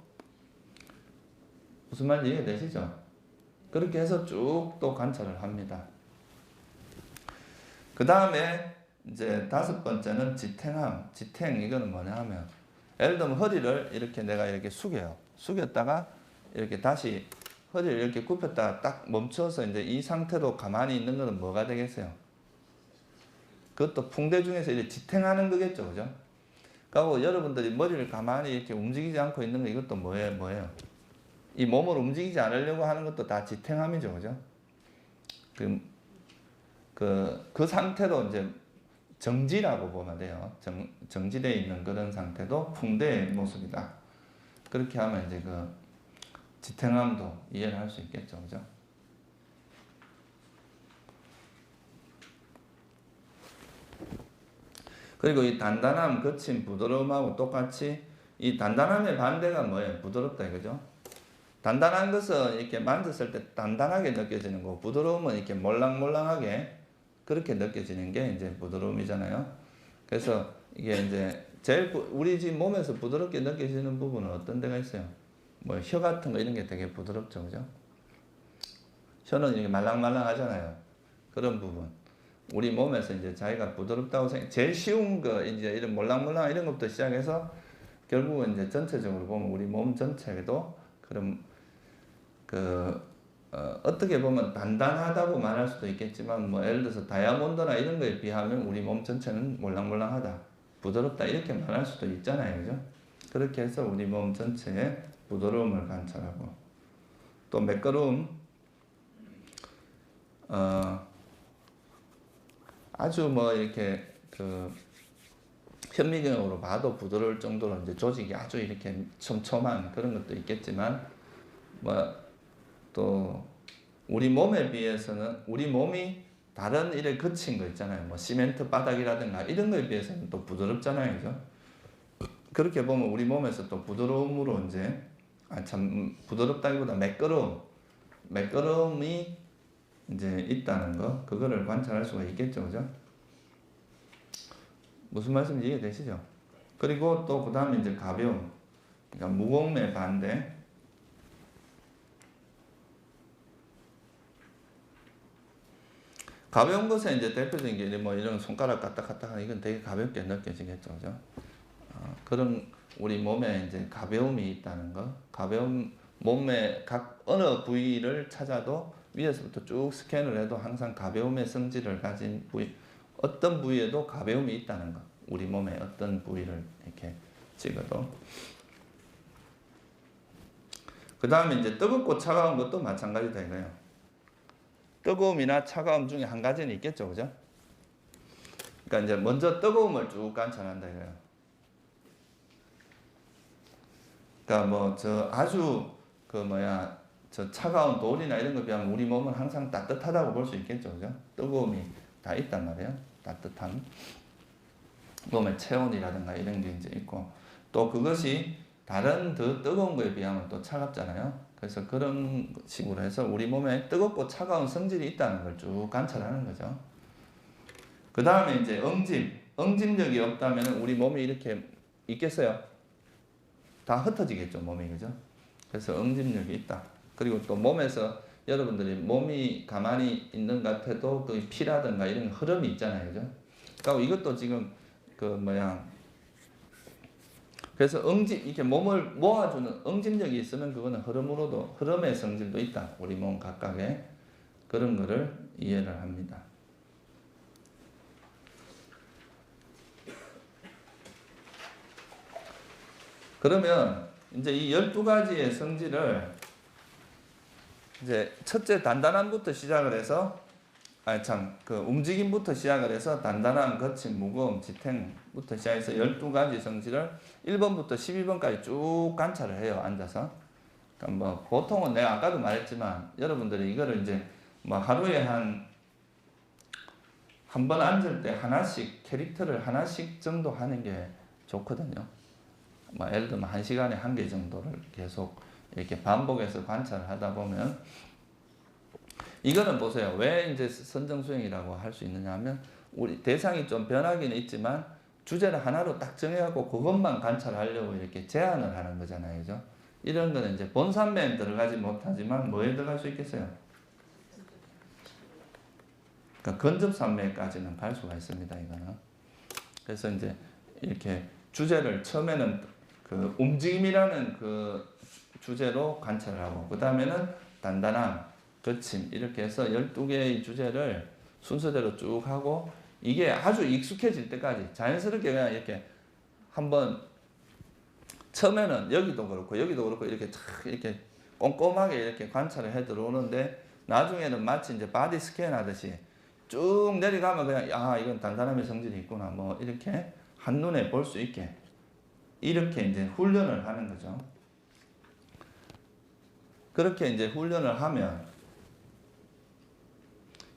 무슨 말인지 이해되시죠? 그렇게 해서 쭉 또 관찰을 합니다. 그 다음에 이제 5번째는 지탱함. 지탱 이거는 뭐냐 하면 예를 들면 허리를 이렇게 내가 이렇게 숙여요. 숙였다가 이렇게 다시 허리를 이렇게 굽혔다가 딱 멈춰서 이제 이 상태로 가만히 있는 것은 뭐가 되겠어요? 그것도 풍대 중에서 이렇게 지탱하는 거겠죠, 그죠? 그리고 여러분들이 머리를 가만히 이렇게 움직이지 않고 있는 거 이것도 뭐예요? 이 몸을 움직이지 않으려고 하는 것도 다 지탱함이죠, 그죠? 그 상태로 이제 정지라고 보면 돼요. 정지되어 있는 그런 상태도 풍대의 모습이다. 그렇게 하면 이제 그 지탱함도 이해를 할 수 있겠죠, 그죠? 그리고 이 단단함, 거침, 부드러움하고 똑같이 이 단단함의 반대가 뭐예요? 부드럽다 이거죠? 단단한 것은 이렇게 만졌을 때 단단하게 느껴지는 거고, 부드러움은 이렇게 몰랑몰랑하게 그렇게 느껴지는 게 이제 부드러움이잖아요. 그래서 이게 이제 제일 우리 지금 몸에서 부드럽게 느껴지는 부분은 어떤 데가 있어요? 뭐 혀 같은 거 이런 게 되게 부드럽죠, 그죠? 혀는 이렇게 말랑말랑하잖아요. 그런 부분. 우리 몸에서 이제 자기가 부드럽다고 제일 쉬운 거 이제 이런 몰랑몰랑 이런 것부터 시작해서 결국은 이제 전체적으로 보면 우리 몸 전체에도 그런 어떻게 보면 단단하다고 말할 수도 있겠지만 뭐 예를 들어서 다이아몬드나 이런 거에 비하면 우리 몸 전체는 몰랑몰랑하다, 부드럽다 이렇게 말할 수도 있잖아요, 그죠? 그렇게 해서 우리 몸 전체에 부드러움을 관찰하고, 또 매끄러움, 아주 뭐 이렇게 그 현미경으로 봐도 부드러울 정도로 이제 조직이 아주 이렇게 촘촘한 그런 것도 있겠지만, 뭐 또 우리 몸에 비해서는 우리 몸이 다른 일에 거친 거 있잖아요. 뭐 시멘트 바닥이라든가 이런 거에 비해서는 또 부드럽잖아요, 그죠? 그렇게 보면 우리 몸에서 또 부드러움으로 이제 참 부드럽다기보다 매끄러움이 이제 있다는 거, 그거를 관찰할 수가 있겠죠, 그죠? 무슨 말씀인지 이해되시죠? 그리고 또 그 다음에 이제 가벼움, 그러니까 무거움의 반대. 가벼운 것에 이제 대표적인 게 뭐 이런 손가락 까딱까딱 하는 이건 되게 가볍게 느껴지겠죠, 그죠? 그런 우리 몸에 이제 가벼움이 있다는 거, 가벼움, 몸의 각 어느 부위를 찾아도 위에서부터 쭉 스캔을 해도 항상 가벼움의 성질을 가진 부위, 어떤 부위에도 가벼움이 있다는 거, 우리 몸의 어떤 부위를 이렇게 찍어도. 그 다음에 이제 뜨겁고 차가운 것도 마찬가지다 이거예요. 뜨거움이나 차가움 중에 한 가지는 있겠죠, 그죠? 그러니까 이제 먼저 뜨거움을 쭉 관찰한다 이거예요. 그러니까 뭐 저 아주 저 차가운 돌이나 이런 거 비하면 우리 몸은 항상 따뜻하다고 볼 수 있겠죠, 그죠? 뜨거움이 다 있단 말이에요. 따뜻함, 몸의 체온이라든가 이런 게 이제 있고, 또 그것이 다른 더 뜨거운 거에 비하면 또 차갑잖아요. 그래서 그런 식으로 해서 우리 몸에 뜨겁고 차가운 성질이 있다는 걸 쭉 관찰하는 거죠. 그 다음에 이제 응집력이 없다면 우리 몸이 이렇게 있겠어요? 다 흩어지겠죠, 몸이, 그죠? 그래서 응집력이 있다. 그리고 또 몸에서 여러분들이 몸이 가만히 있는 것 같아도 그 피라든가 이런 흐름이 있잖아요, 그죠? 그러니까 이것도 지금 그래서 이렇게 몸을 모아주는 응집력이 있으면 그거는 흐름의 성질도 있다. 우리 몸 각각의 그런 거를 이해를 합니다. 그러면 이제 이 12가지의 성질을 이제 첫째 단단함부터 시작을 해서 움직임부터 시작을 해서 단단함, 거침, 무거움, 지탱부터 시작해서 12가지 성질을 1번부터 12번까지 쭉 관찰을 해요, 앉아서. 그러니까 뭐 보통은 내가 아까도 말했지만 여러분들이 이거를 이제 뭐 하루에 한 번 앉을 때 하나씩 캐릭터를 하나씩 정도 하는 게 좋거든요. 뭐 예를 들면 1시간에 1개 정도를 계속 이렇게 반복해서 관찰을 하다 보면, 이거는 보세요. 왜 이제 선정수행이라고 할 수 있느냐 하면, 우리 대상이 좀 변하기는 있지만 주제를 하나로 딱 정해갖고 그것만 관찰하려고 이렇게 제한을 하는 거잖아요, 그죠? 이런 거는 이제 본산매에 들어가지 못하지만 뭐에 들어갈 수 있겠어요? 그러니까 근접산매까지는 갈 수가 있습니다, 이거는. 그래서 이제 이렇게 주제를 처음에는 그 움직임이라는 그 주제로 관찰을 하고, 그 다음에는 단단함, 거침, 이렇게 해서 12개의 주제를 순서대로 쭉 하고, 이게 아주 익숙해질 때까지 자연스럽게 그냥 이렇게 한번 처음에는 여기도 그렇고 이렇게 탁 이렇게 꼼꼼하게 이렇게 관찰을 해 들어오는데, 나중에는 마치 이제 바디 스캔 하듯이 쭉 내려가면 그냥 이건 단단함의 성질이 있구나, 뭐 이렇게 한눈에 볼 수 있게 이렇게 이제 훈련을 하는 거죠. 그렇게 이제 훈련을 하면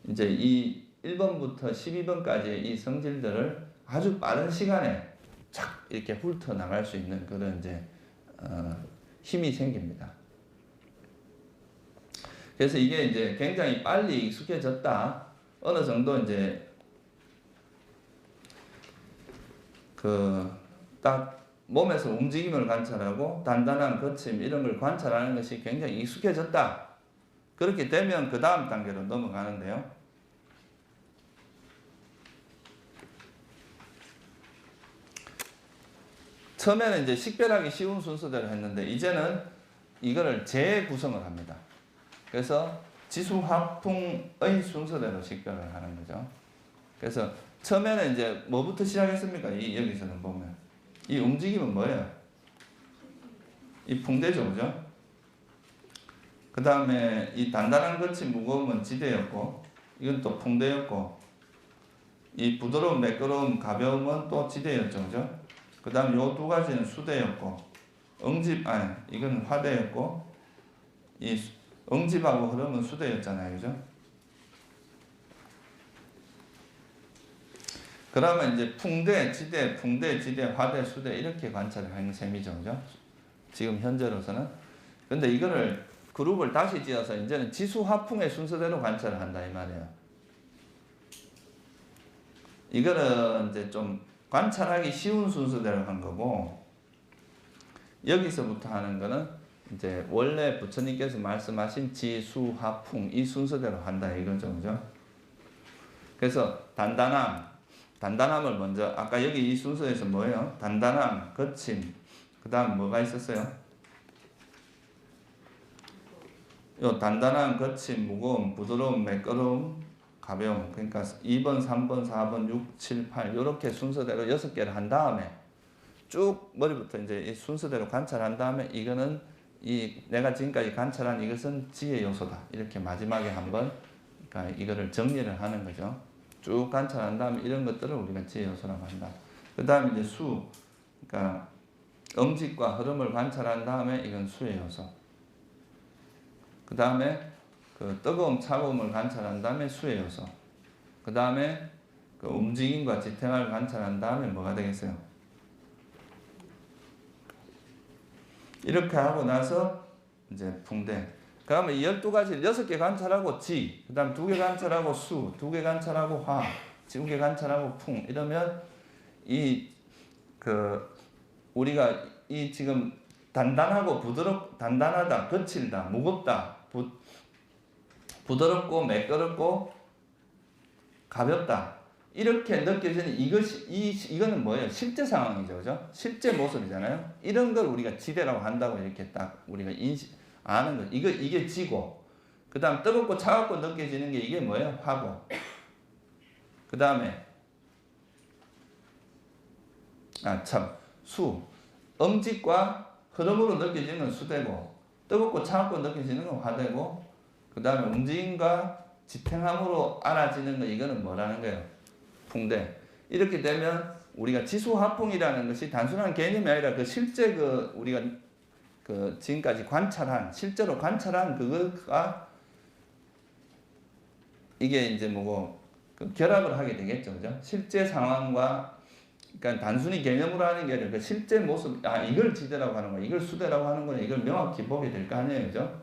이제 이 1번부터 12번까지의 이 성질들을 아주 빠른 시간에 착 이렇게 훑어 나갈 수 있는 그런 이제 힘이 생깁니다. 그래서 이게 이제 굉장히 빨리 익숙해졌다. 어느 정도 이제 딱 몸에서 움직임을 관찰하고 단단한 거침 이런 걸 관찰하는 것이 굉장히 익숙해졌다. 그렇게 되면 그 다음 단계로 넘어가는데요. 처음에는 이제 식별하기 쉬운 순서대로 했는데, 이제는 이거를 재구성을 합니다. 그래서 지수화풍의 순서대로 식별을 하는 거죠. 그래서 처음에는 이제 뭐부터 시작했습니까? 여기서는 보면 이 움직임은 뭐예요? 이 풍대죠, 그죠? 그 다음에 이 단단한 것이 무거움은 지대였고, 이건 또 풍대였고, 이 부드러움, 매끄러움, 가벼움은 또 지대였죠, 그죠? 그 다음 요 두 가지는 수대였고, 이건 화대였고, 이 응집하고 흐름은 수대였잖아요, 그죠? 그러면 이제 풍대, 지대, 화대, 수대 이렇게 관찰을 하는 셈이죠, 그죠? 지금 현재로서는. 근데 이거를 그룹을 다시 지어서 이제는 지수 화풍의 순서대로 관찰을 한다 이 말이에요. 이거는 이제 좀 관찰하기 쉬운 순서대로 한 거고, 여기서부터 하는 거는 이제 원래 부처님께서 말씀하신 지수 화풍 이 순서대로 한다 이거죠, 그죠? 그래서 단단함을 먼저, 아까 여기 이 순서에서 뭐예요? 단단함, 거침, 그 다음 뭐가 있었어요? 요 단단함, 거침, 무거움, 부드러움, 매끄러움, 가벼움. 그러니까 2번, 3번, 4번, 6, 7, 8 요렇게 순서대로 6개를 한 다음에 쭉 머리부터 이제 이 순서대로 관찰한 다음에 이거는 이 내가 지금까지 관찰한 이것은 지혜 요소다. 이렇게 마지막에 한번 그러니까 이거를 정리를 하는 거죠. 쭉 관찰한 다음에 이런 것들을 우리가 지혜 요소라고 한다. 그 다음에 이제 그러니까 응집과 흐름을 관찰한 다음에 이건 수의 요소. 그 다음에 그 뜨거움, 차가움을 관찰한 다음에 수의 요소. 그 다음에 그 움직임과 지탱을 관찰한 다음에 뭐가 되겠어요? 이렇게 하고 나서 이제 풍대. 그러면 12가지를 6개 관찰하고 지, 그 다음 2개 관찰하고 수, 2개 관찰하고 화, 2개 관찰하고 풍. 이러면 우리가 이 지금 단단하다, 거칠다, 무겁다, 부드럽고 매끄럽고 가볍다. 이렇게 느껴지는 이거는 뭐예요? 실제 상황이죠, 그죠? 실제 모습이잖아요. 이런 걸 우리가 지대라고 한다고 이렇게 딱 우리가 아는 거. 이게 지고, 그 다음 뜨겁고 차갑고 느껴지는 게 이게 뭐예요? 화고. 그 다음에 수. 음직과 흐름으로 느껴지는 건 수대고, 뜨겁고 차갑고 느껴지는 건 화대고, 그 다음에 움직임과 지탱함으로 알아지는 거 이거는 뭐라는 거예요? 풍대. 이렇게 되면 우리가 지수화풍이라는 것이 단순한 개념이 아니라 그 실제 우리가 지금까지 실제로 관찰한 그거가 이게 이제 결합을 하게 되겠죠, 그죠? 실제 상황과 그러니까 단순히 개념으로 하는 게 아니라 그 실제 모습, 이걸 지대라고 하는 거야, 이걸 수대라고 하는 거야, 이걸 명확히 보게 될 거 아니에요, 그죠?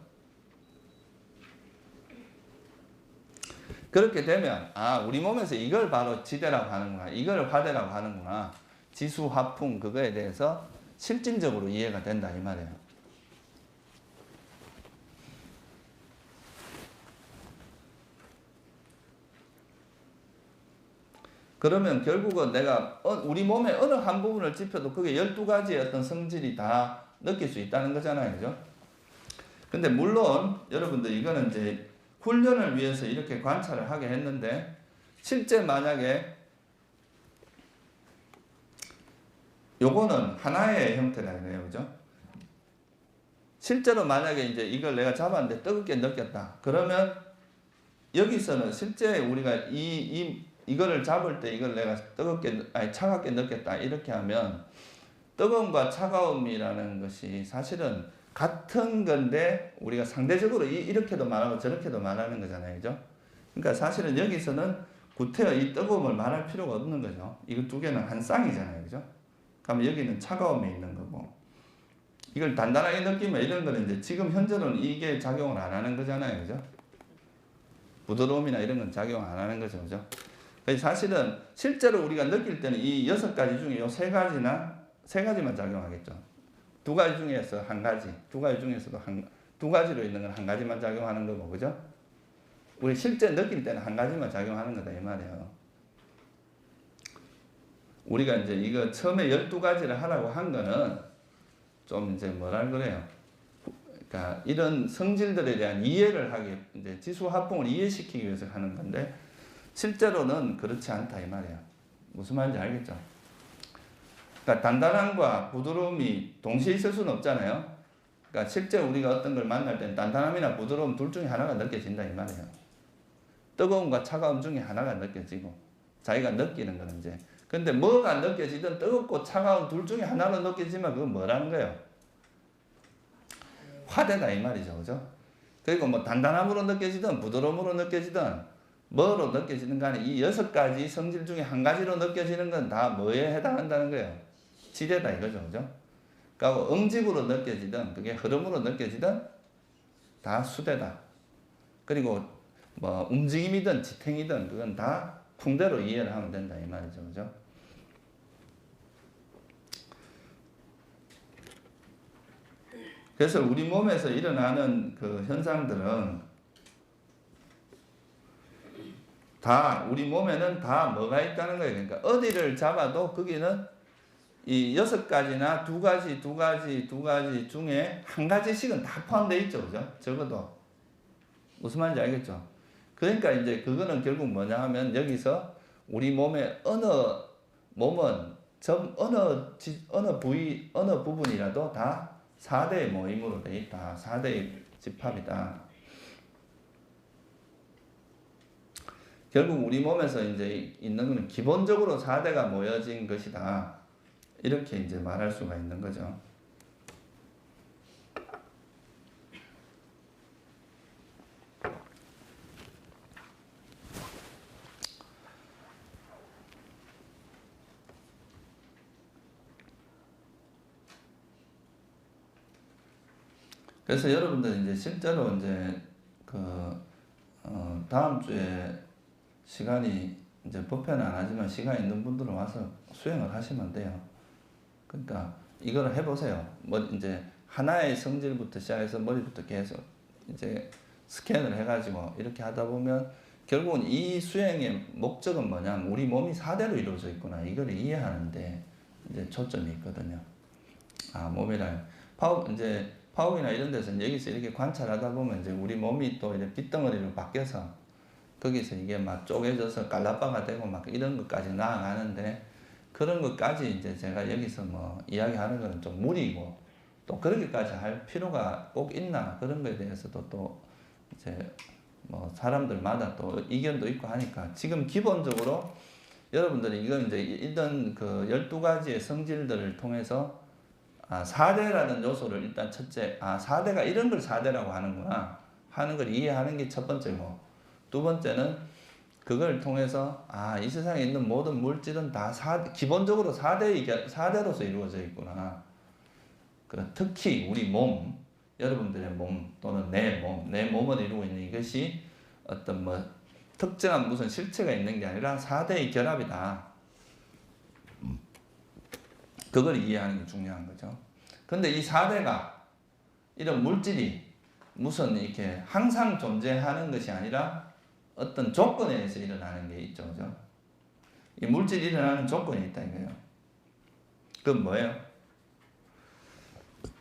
그렇게 되면 우리 몸에서 이걸 바로 지대라고 하는구나, 이걸 화대라고 하는구나, 지수, 화풍 그거에 대해서 실질적으로 이해가 된다 이 말이에요. 그러면 결국은 내가 우리 몸의 어느 한 부분을 짚어도 그게 12가지의 어떤 성질이 다 느낄 수 있다는 거잖아요, 그죠? 근데 물론 여러분들 이거는 이제 훈련을 위해서 이렇게 관찰을 하게 했는데, 실제 만약에 요거는 하나의 형태다 이거예요, 그죠? 실제로 만약에 이제 이걸 내가 잡았는데 뜨겁게 느꼈다. 그러면 여기서는 실제 우리가 이거를 잡을 때 이걸 내가 차갑게 느꼈다 이렇게 하면 뜨거움과 차가움이라는 것이 사실은 같은 건데 우리가 상대적으로 이렇게도 말하고 저렇게도 말하는 거잖아요, 그죠? 그러니까 사실은 여기서는 구태여 이 뜨거움을 말할 필요가 없는 거죠. 이거 두 개는 한 쌍이잖아요, 그죠? 그러면 여기는 차가움이 있는 거고, 이걸 단단하게 느끼면 이런 거는 이제 지금 현재는 이게 작용을 안 하는 거잖아요, 그죠? 부드러움이나 이런 건 작용 안 하는 거죠, 그죠? 사실은 실제로 우리가 느낄 때는 이 6가지 중에 이 3가지만 작용하겠죠. 2가지 중에서 한 가지, 2가지 중에서도 두 가지로 있는 건 한 가지만 작용하는 거고, 그죠? 우리 실제 느낄 때는 한 가지만 작용하는 거다 이 말이에요. 우리가 이제 이거 처음에 12가지를 하라고 한 거는 좀 이제 뭐라 그래요? 그러니까 이런 성질들에 대한 이해를 이제 지수화풍을 이해시키기 위해서 하는 건데, 실제로는 그렇지 않다 이 말이에요. 무슨 말인지 알겠죠? 그러니까 단단함과 부드러움이 동시에 있을 수는 없잖아요. 그러니까 실제 우리가 어떤 걸 만날 때는 단단함이나 부드러움 둘 중에 하나가 느껴진다 이 말이에요. 뜨거움과 차가움 중에 하나가 느껴지고 자기가 느끼는 거는 이제 근데 뭐가 느껴지든 뜨겁고 차가운 둘 중에 하나로 느껴지면 그건 뭐라는 거예요? 화대다 이 말이죠. 그죠? 그리고 뭐 단단함으로 느껴지든 부드러움으로 느껴지든 뭐로 느껴지는 간에 이 6가지 성질 중에 한 가지로 느껴지는 건 다 뭐에 해당한다는 거예요? 지대다 이거죠. 그죠? 그러니까 응집으로 느껴지든 그게 흐름으로 느껴지든 다 수대다. 그리고 뭐 움직임이든 지탱이든 그건 다 풍대로 이해를 하면 된다 이 말이죠. 그죠? 그래서 우리 몸에서 일어나는 그 현상들은 다 우리 몸에는 다 뭐가 있다는 거예요. 그러니까 어디를 잡아도 거기는 이 6가지나 2가지 중에 한 가지씩은 다 포함되어 있죠. 그죠? 적어도. 무슨 말인지 알겠죠? 그러니까 이제 그거는 결국 뭐냐 하면 여기서 우리 몸의 어느 몸은 어느 부위, 어느 부분이라도 다 4대의 모임으로 되어 있다. 4대의 집합이다. 결국 우리 몸에서 이제 있는 것은 기본적으로 4대가 모여진 것이다. 이렇게 이제 말할 수가 있는 거죠. 그래서 여러분들 이제 실제로 이제 다음 주에 시간이 이제 법회는 안 하지만 시간 있는 분들은 와서 수행을 하시면 돼요. 그러니까 이걸 해보세요. 뭐 이제 하나의 성질부터 시작해서 머리부터 계속 이제 스캔을 해가지고 이렇게 하다 보면 결국은 이 수행의 목적은 뭐냐면 우리 몸이 4대로 이루어져 있구나 이걸 이해하는데 이제 초점이 있거든요. 아 몸이랑 이제 파워이나 이런 데서 여기서 이렇게 관찰하다 보면 이제 우리 몸이 또 이제 빗덩어리로 바뀌어서 거기서 이게 막 쪼개져서 깔라빠가 되고 막 이런 것까지 나아가는데 그런 것까지 이제 제가 여기서 뭐 이야기하는 거는 좀 무리고 또 그렇게까지 할 필요가 꼭 있나 그런 거에 대해서도 또 이제 뭐 사람들마다 또 의견도 있고 하니까 지금 기본적으로 여러분들이 이건 이제 이런 그 12가지의 성질들을 통해서 4대라는 요소를 일단 첫째 4대가 이런 걸 4대라고 하는구나 하는 걸 이해하는 게 첫 번째고 두 번째는 그걸 통해서 이 세상에 있는 모든 물질은 다 기본적으로 4대로서 이루어져 있구나. 특히 우리 몸, 여러분들의 몸 또는 내 몸을 이루고 있는 이것이 어떤 뭐 특정한 무슨 실체가 있는 게 아니라 4대의 결합이다. 그걸 이해하는 게 중요한 거죠. 근데 이 4대가 이런 물질이 무슨 이렇게 항상 존재하는 것이 아니라 어떤 조건에 의해서 일어나는 게 있죠. 그죠? 이 물질이 일어나는 조건이 있다 이거예요. 그건 뭐예요?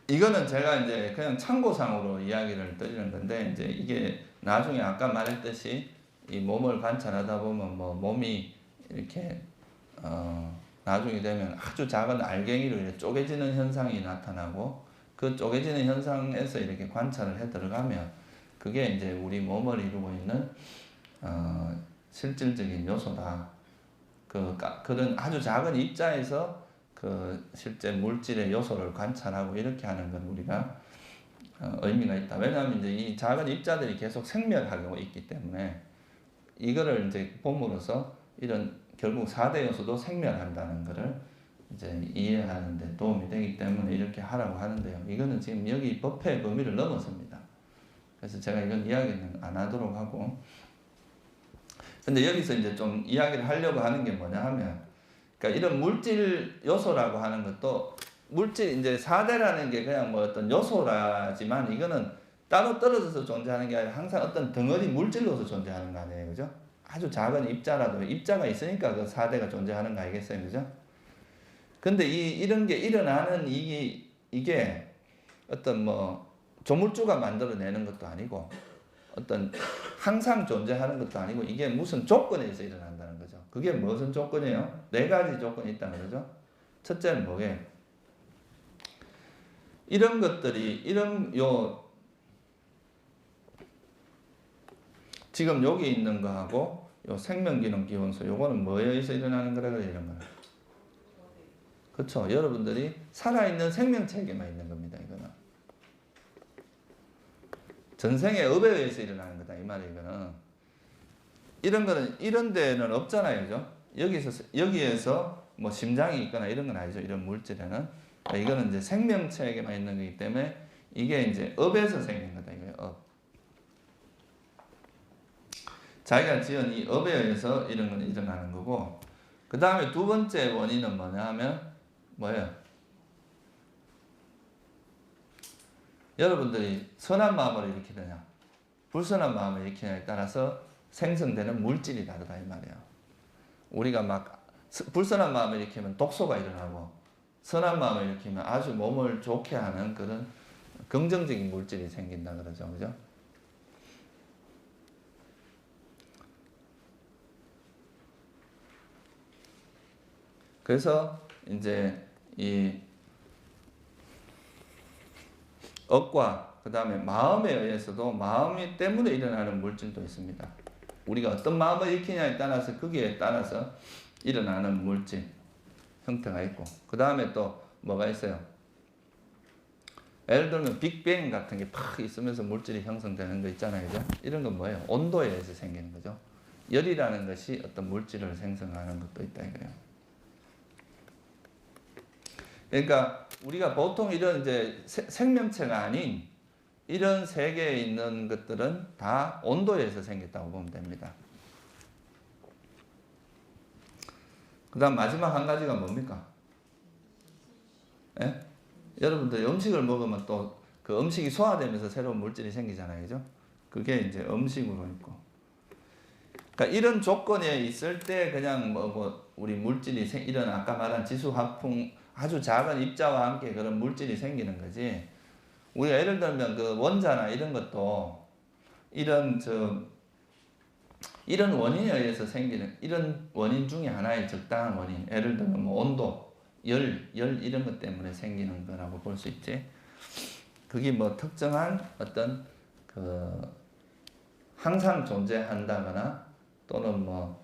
이거는 제가 이제 그냥 참고상으로 이야기를 드리는 건데 이제 이게 나중에 아까 말했듯이 이 몸을 관찰하다 보면 뭐 몸이 이렇게 나중에 되면 아주 작은 알갱이로 이렇게 쪼개지는 현상이 나타나고 그 쪼개지는 현상에서 이렇게 관찰을 해 들어가면 그게 이제 우리 몸을 이루고 있는 실질적인 요소다. 그런 아주 작은 입자에서 그 실제 물질의 요소를 관찰하고 이렇게 하는 건 우리가 의미가 있다. 왜냐하면 이제 이 작은 입자들이 계속 생멸하고 있기 때문에 이거를 이제 봄으로써 이런 결국 4대 요소도 생멸한다는 것을 이제 이해하는 데 도움이 되기 때문에 이렇게 하라고 하는데요. 이거는 지금 여기 법회의 범위를 넘어섭니다. 그래서 제가 이건 이야기는 안 하도록 하고 근데 여기서 이제 좀 이야기를 하려고 하는 게 뭐냐 하면 그러니까 이런 물질 요소라고 하는 것도 물질 이제 4대라는 게 그냥 뭐 어떤 요소라지만 이거는 따로 떨어져서 존재하는 게 아니라 항상 어떤 덩어리 물질로서 존재하는 거 아니에요. 그죠? 아주 작은 입자라도 입자가 있으니까 그 4대가 존재하는 거 아니겠어요. 그죠? 근데 이런 게 일어나는 이게 어떤 뭐 조물주가 만들어내는 것도 아니고 어떤 항상 존재하는 것도 아니고 이게 무슨 조건에 의해서 일어난다는 거죠. 그게 무슨 조건이에요? 4가지 조건이 있다는 거죠. 첫째는 뭐예요? 이런 것들이 지금 여기 있는 거하고 요 생명기능 기원소 요거는 뭐에 의해서 일어나는 거라 그래 이런 거는. 그렇죠. 여러분들이 살아있는 생명체에게만 있는 겁니다. 이거는. 전생의 업에 의해서 일어나는 거다 이 말이에요. 이거는. 이런 거는 이런 데는 없잖아요. 그죠? 여기에서 뭐 심장이 있거나 이런 건 아니죠. 이런 물질에는. 이거는 이제 생명체에게만 있는 거기 때문에 이게 이제 업에서 생긴 거다 이거예요. 업. 자기가 지은 이 업에 의해서 이런 건 일어나는 거고, 그 다음에 두 번째 원인은 뭐냐 하면 뭐예요? 여러분들이 선한 마음을 일으키느냐 불선한 마음을 일으키느냐에 따라서 생성되는 물질이 다르다 이 말이에요. 우리가 막 불선한 마음을 일으키면 독소가 일어나고 선한 마음을 일으키면 아주 몸을 좋게 하는 그런 긍정적인 물질이 생긴다 그러죠. 그죠? 그래서 이제 이 업과 그 다음에 마음에 의해서도 마음이 때문에 일어나는 물질도 있습니다. 우리가 어떤 마음을 일으키냐에 따라서 거기에 따라서 일어나는 물질 형태가 있고, 그 다음에 또 뭐가 있어요? 예를 들면 빅뱅 같은 게 팍 있으면서 물질이 형성되는 거 있잖아요. 그죠? 이런 건 뭐예요? 온도에 의해서 생기는 거죠. 열이라는 것이 어떤 물질을 생성하는 것도 있다 이거예요. 그러니까 우리가 보통 이런 이제 생명체가 아닌 이런 세계에 있는 것들은 다 온도에 의해서 생겼다고 보면 됩니다. 그 다음 마지막 한 가지가 뭡니까? 예? 여러분들 음식을 먹으면 또 그 음식이 소화되면서 새로운 물질이 생기잖아요. 그죠? 그게 이제 음식으로 있고. 그러니까 이런 조건에 있을 때 그냥 뭐 우리 물질이 이런 아까 말한 지수화풍 아주 작은 입자와 함께 그런 물질이 생기는 거지. 우리가 예를 들면 그 원자나 이런 것도 이런 원인에 의해서 생기는 이런 원인 중에 하나의 적당한 원인. 예를 들면 뭐 온도, 열 이런 것 때문에 생기는 거라고 볼 수 있지. 그게 뭐 특정한 어떤 그 항상 존재한다거나 또는 뭐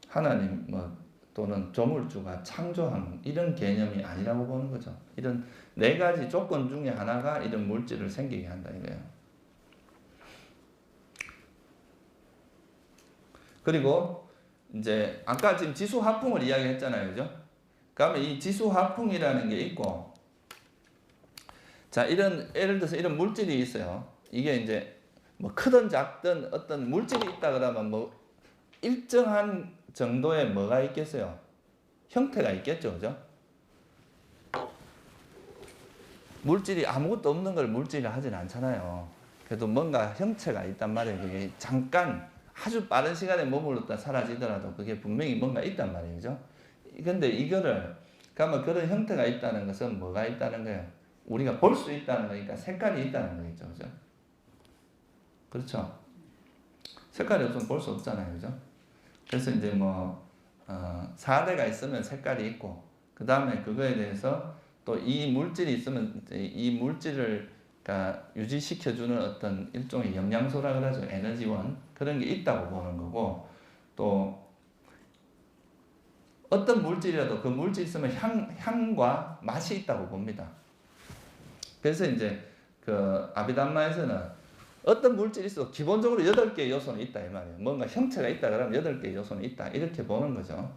하나님 뭐 또는 조물주가 창조한 이런 개념이 아니라고 보는 거죠. 이런 네 가지 조건 중에 하나가 이런 물질을 생기게 한다 이거예요. 그리고 이제 아까 지금 지수화풍을 이야기했잖아요. 그죠? 그러면 이 지수화풍이라는 게 있고, 자, 예를 들어서 이런 물질이 있어요. 이게 이제 뭐 크든 작든 어떤 물질이 있다 그러면 뭐 일정한 정도의 뭐가 있겠어요? 형태가 있겠죠. 그죠? 물질이 아무것도 없는 걸 물질이라 하진 않잖아요. 그래도 뭔가 형체가 있단 말이에요. 그게 잠깐 아주 빠른 시간에 머물렀다 사라지더라도 그게 분명히 뭔가 있단 말이에요. 그죠? 근데 이거를 그러면 그런 형태가 있다는 것은 뭐가 있다는 거예요? 우리가 볼 수 있다는 거니까 색깔이 있다는 거겠죠. 그죠? 그렇죠? 색깔이 없으면 볼 수 없잖아요. 그죠? 그래서 이제 뭐 4대가 있으면 색깔이 있고, 그 다음에 그거에 대해서 또 이 물질이 있으면 이 물질을 유지시켜주는 어떤 일종의 영양소라 그러죠. 에너지원 그런 게 있다고 보는 거고, 또 어떤 물질이라도 그 물질 있으면 향과 맛이 있다고 봅니다. 그래서 이제 그 아비담마에서는 어떤 물질이 있어도 기본적으로 8개의 요소는 있다 이 말이에요. 뭔가 형체가 있다 그러면 8개의 요소는 있다 이렇게 보는 거죠.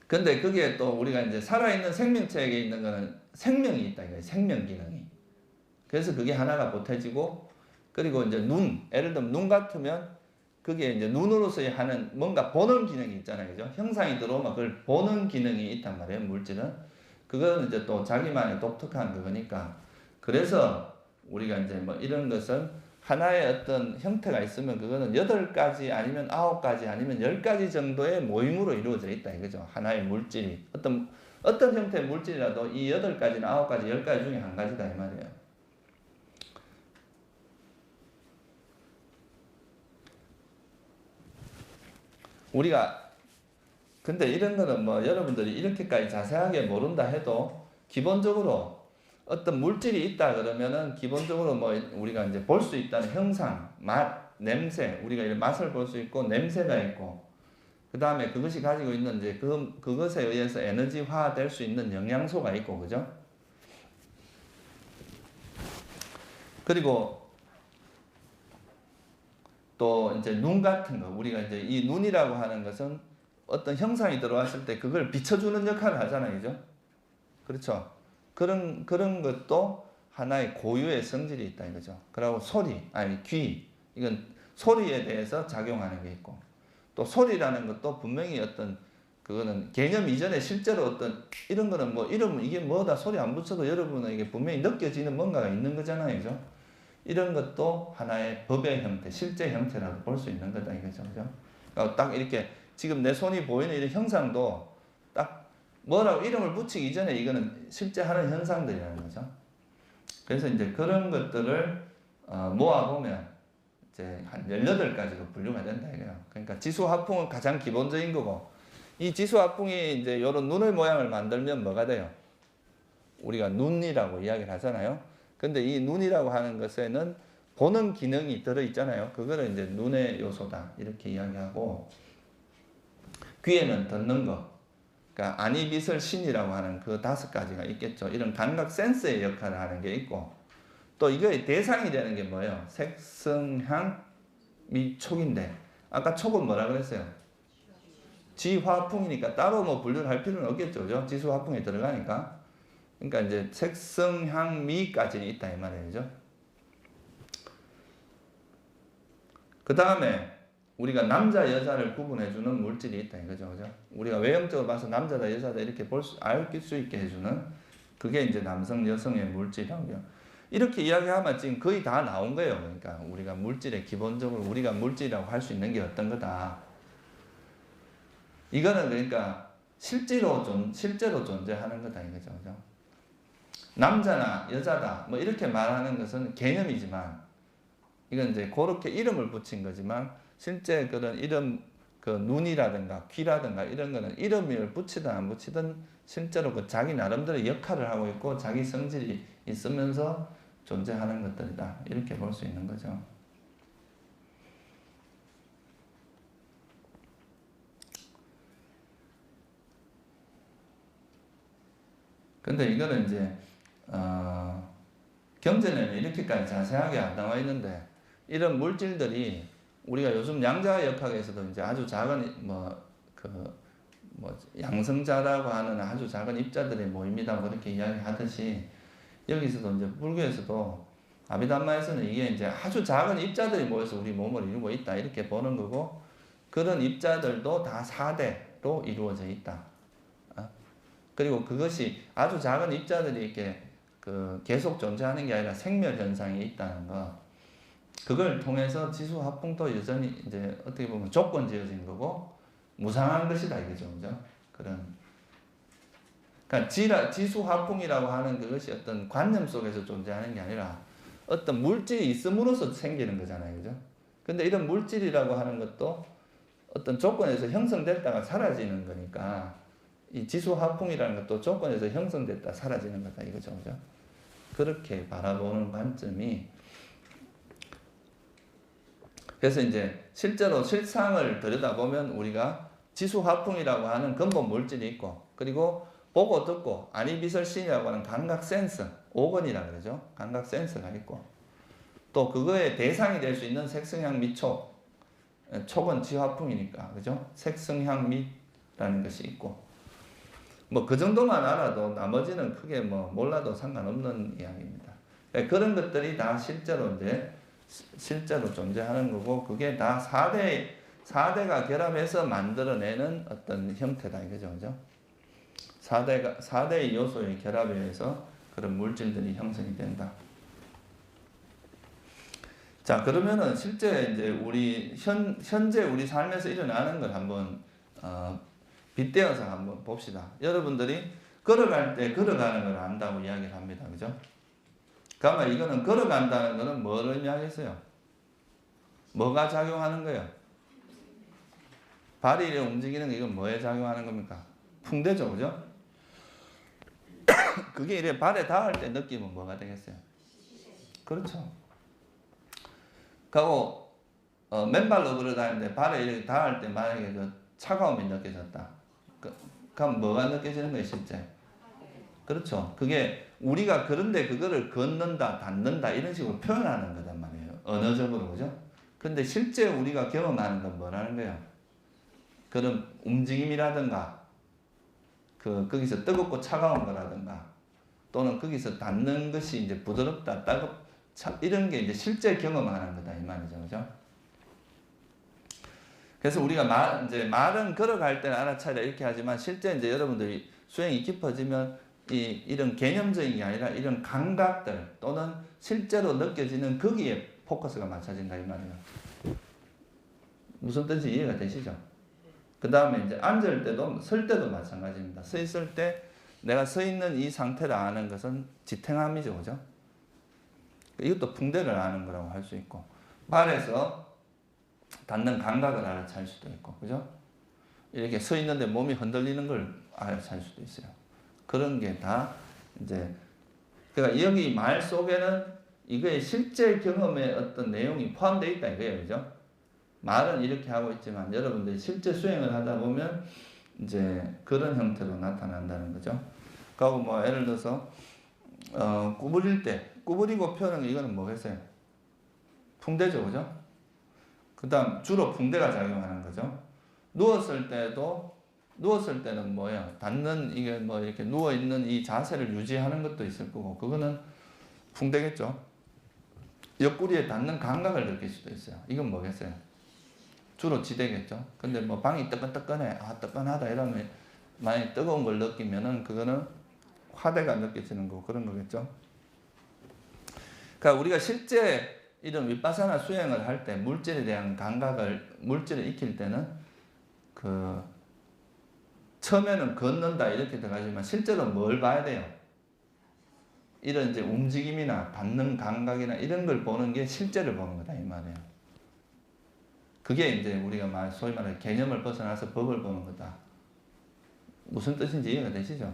근데 그게 또 우리가 이제 살아있는 생명체에게 있는 거는 생명이 있다 이거예요. 생명 기능이. 그래서 그게 하나가 보태지고, 그리고 이제 예를 들면 눈 같으면 그게 이제 눈으로서 하는 뭔가 보는 기능이 있잖아요. 그죠? 형상이 들어오면 그걸 보는 기능이 있단 말이에요. 물질은. 그거는 이제 또 자기만의 독특한 그거니까. 그래서 우리가 이제 뭐 이런 것은 하나의 어떤 형태가 있으면 그거는 8가지 아니면 9가지 아니면 10가지 정도의 모임으로 이루어져 있다 이거죠. 하나의 물질이. 어떤 형태의 물질이라도 이 8가지나 9가지, 10가지 중에 한 가지다 이 말이에요. 우리가 근데 이런 거는 뭐 여러분들이 이렇게까지 자세하게 모른다 해도 기본적으로 어떤 물질이 있다 그러면은 기본적으로 뭐 우리가 이제 볼 수 있다는 형상, 맛, 냄새, 우리가 이런 맛을 볼 수 있고 냄새가 있고 그 다음에 그것이 가지고 있는 이제 그것에 의해서 에너지화 될 수 있는 영양소가 있고 그죠? 그리고 또 이제 눈 같은 거 우리가 이제 이 눈이라고 하는 것은 어떤 형상이 들어왔을 때 그걸 비춰주는 역할을 하잖아요, 그죠? 그렇죠? 그런 것도 하나의 고유의 성질이 있다 이거죠. 그리고 소리, 아니 귀, 이건 소리에 대해서 작용하는 게 있고 또 소리라는 것도 분명히 어떤 그거는 개념 이전에 실제로 어떤 이런 거는 뭐 이러면 이게 뭐다 소리 안 붙여도 여러분은 이게 분명히 느껴지는 뭔가가 있는 거잖아요, 그죠? 이런 것도 하나의 법의 형태, 실제 형태라고 볼 수 있는 거다 이거죠, 그죠? 그러니까 딱 이렇게 지금 내 손이 보이는 이런 형상도 딱 뭐라고 이름을 붙이기 이전에 이거는 실제 하는 현상들이라는 거죠. 그래서 이제 그런 것들을 모아보면 이제 한 18가지로 분류가 된다 이거예요. 그러니까 지수화풍은 가장 기본적인 거고 이 지수화풍이 이제 이런 눈의 모양을 만들면 뭐가 돼요? 우리가 눈이라고 이야기를 하잖아요. 근데 이 눈이라고 하는 것에는 보는 기능이 들어있잖아요. 그거를 이제 눈의 요소다 이렇게 이야기하고 귀에는 듣는 거, 그러니까 아니 빛을 신이라고 하는 그 5가지가 있겠죠. 이런 감각 센서의 역할을 하는 게 있고 또 이거의 대상이 되는 게 뭐예요? 색성향 미촉인데 아까 촉은 뭐라 그랬어요? 지화풍이니까 따로 뭐 분류를 할 필요는 없겠죠, 그죠? 지수화풍이 들어가니까. 그러니까 이제 색성향미까지는 있다 이 말이죠. 그 다음에 우리가 남자 여자를 구분해주는 물질이 있다 이거죠, 그죠? 우리가 외형적으로 봐서 남자다 여자다 이렇게 알 수 있게 해주는 그게 이제 남성 여성의 물질이라고요. 이렇게 이야기하면 지금 거의 다 나온 거예요. 그러니까 우리가 물질에 기본적으로 우리가 물질이라고 할 수 있는 게 어떤 거다. 이거는 그러니까 실제로 존재하는 거다 이거죠, 그죠? 남자나 여자다 뭐 이렇게 말하는 것은 개념이지만 이건 이제 그렇게 이름을 붙인 거지만 실제 그런 이름 그 눈이라든가 귀라든가 이런 거는 이름을 붙이든 안 붙이든 실제로 그 자기 나름대로 역할을 하고 있고 자기 성질이 있으면서 존재하는 것들이다 이렇게 볼 수 있는 거죠. 근데 이거는 이제 경전에는 이렇게까지 자세하게 안 나와 있는데 이런 물질들이 우리가 요즘 양자역학에서도 이제 아주 작은 양성자라고 하는 아주 작은 입자들의 모임이다 그렇게 이야기하듯이 여기서도 이제 불교에서도 아비담마에서는 이게 이제 아주 작은 입자들이 모여서 우리 몸을 이루고 있다 이렇게 보는 거고 그런 입자들도 다 4대로 이루어져 있다. 그리고 그것이 아주 작은 입자들이 이렇게 계속 존재하는 게 아니라 생멸 현상이 있다는 거. 그걸 통해서 지수화풍도 여전히 이제 어떻게 보면 조건 지어진 거고 무상한 것이다 이거죠, 그죠? 그러니까 지수화풍이라고 하는 그것이 어떤 관념 속에서 존재하는 게 아니라 어떤 물질이 있음으로써 생기는 거잖아요, 그죠? 근데 이런 물질이라고 하는 것도 어떤 조건에서 형성됐다가 사라지는 거니까 이 지수화풍이라는 것도 조건에서 형성됐다 사라지는 거다 이거죠, 그죠? 그렇게 바라보는 관점이 그래서 이제 실제로 실상을 들여다보면 우리가 지수화풍이라고 하는 근본 물질이 있고 그리고 보고 듣고 아니비설신이라고 하는 감각 센서 5건이라 그러죠. 감각 센서가 있고 또 그거의 대상이 될 수 있는 색성향 미촉 촉은 지화풍이니까 그죠? 색성향 미라는 것이 있고 뭐 그 정도만 알아도 나머지는 크게 뭐 몰라도 상관없는 이야기입니다. 그런 것들이 다 실제로 존재하는 거고 그게 다 4대가 결합해서 만들어내는 어떤 형태다 이거죠, 그죠? 4대의 요소의 결합에 의해서 그런 물질들이 형성이 된다. 자, 그러면은 실제 이제 현재 우리 삶에서 일어나는 걸 한번 빗대어서 한번 봅시다. 여러분들이 걸어갈 때 걸어가는 걸 안다고 이야기를 합니다. 그죠? 그러면 이거는 걸어간다는 거는 뭘 의미하겠어요? 뭐가 작용하는 거예요? 발이 이렇게 움직이는 게 이건 뭐에 작용하는 겁니까? 풍대죠, 그죠? 그게 이렇게 발에 닿을 때 느낌은 뭐가 되겠어요? 그렇죠. 그리고 맨발로 걸어다니는데 발에 이렇게 닿을 때 만약에 그 차가움이 느껴졌다. 그럼 뭐가 느껴지는 거예요, 실제? 그렇죠. 그게 우리가 그런데 그거를 걷는다, 닿는다 이런 식으로 표현하는 거단 말이에요. 언어적으로, 그죠? 근데 실제 우리가 경험하는 건 뭐라는 거예요? 그런 움직임이라든가, 거기서 뜨겁고 차가운 거라든가, 또는 거기서 닿는 것이 이제 부드럽다, 이런 게 이제 실제 경험하는 거다, 이 말이죠. 그죠? 그래서 우리가 이제 말은 걸어갈 때는 알아차려 이렇게 하지만 실제 이제 여러분들이 수행이 깊어지면 이런 개념적인 게 아니라 이런 감각들 또는 실제로 느껴지는 거기에 포커스가 맞춰진다, 이 말이에요. 무슨 뜻인지 이해가 되시죠? 그 다음에 이제 앉을 때도 설 때도 마찬가지입니다. 서 있을 때 내가 서 있는 이 상태를 아는 것은 지탱함이죠, 그죠? 이것도 풍대를 아는 거라고 할 수 있고, 발에서 닿는 감각을 알아챌 수도 있고, 그죠? 이렇게 서 있는데 몸이 흔들리는 걸 알아챌 수도 있어요. 그런 게 다 이제, 그러니까 여기 말 속에는 이거의 실제 경험의 어떤 내용이 포함되어 있다 이거예요, 그죠? 말은 이렇게 하고 있지만 여러분들이 실제 수행을 하다 보면 이제 그런 형태로 나타난다는 거죠. 그리고 뭐 예를 들어서 구부릴 때 구부리고 펴는 이거는 뭐겠어요? 풍대죠, 그죠? 그 다음 주로 풍대가 작용하는 거죠. 누웠을 때는 뭐예요? 닿는 이게 뭐 이렇게 누워 있는 이 자세를 유지하는 것도 있을 거고, 그거는 풍대겠죠. 옆구리에 닿는 감각을 느낄 수도 있어요. 이건 뭐겠어요? 주로 지대겠죠. 근데 뭐 방이 뜨끈뜨끈해, 뜨끈하다 이러면 만약에 뜨거운 걸 느끼면은 그거는 화대가 느껴지는 거 그런 거겠죠. 그러니까 우리가 실제 이런 윗바사나 수행을 할 때 물질에 대한 감각을 물질을 익힐 때는 처음에는 걷는다 이렇게 들어가지만 실제로 뭘 봐야 돼요? 이런 이제 움직임이나 닿는 감각이나 이런 걸 보는 게 실제를 보는 거다 이 말이에요. 그게 이제 우리가 소위 말하는 개념을 벗어나서 법을 보는 거다. 무슨 뜻인지 이해가 되시죠?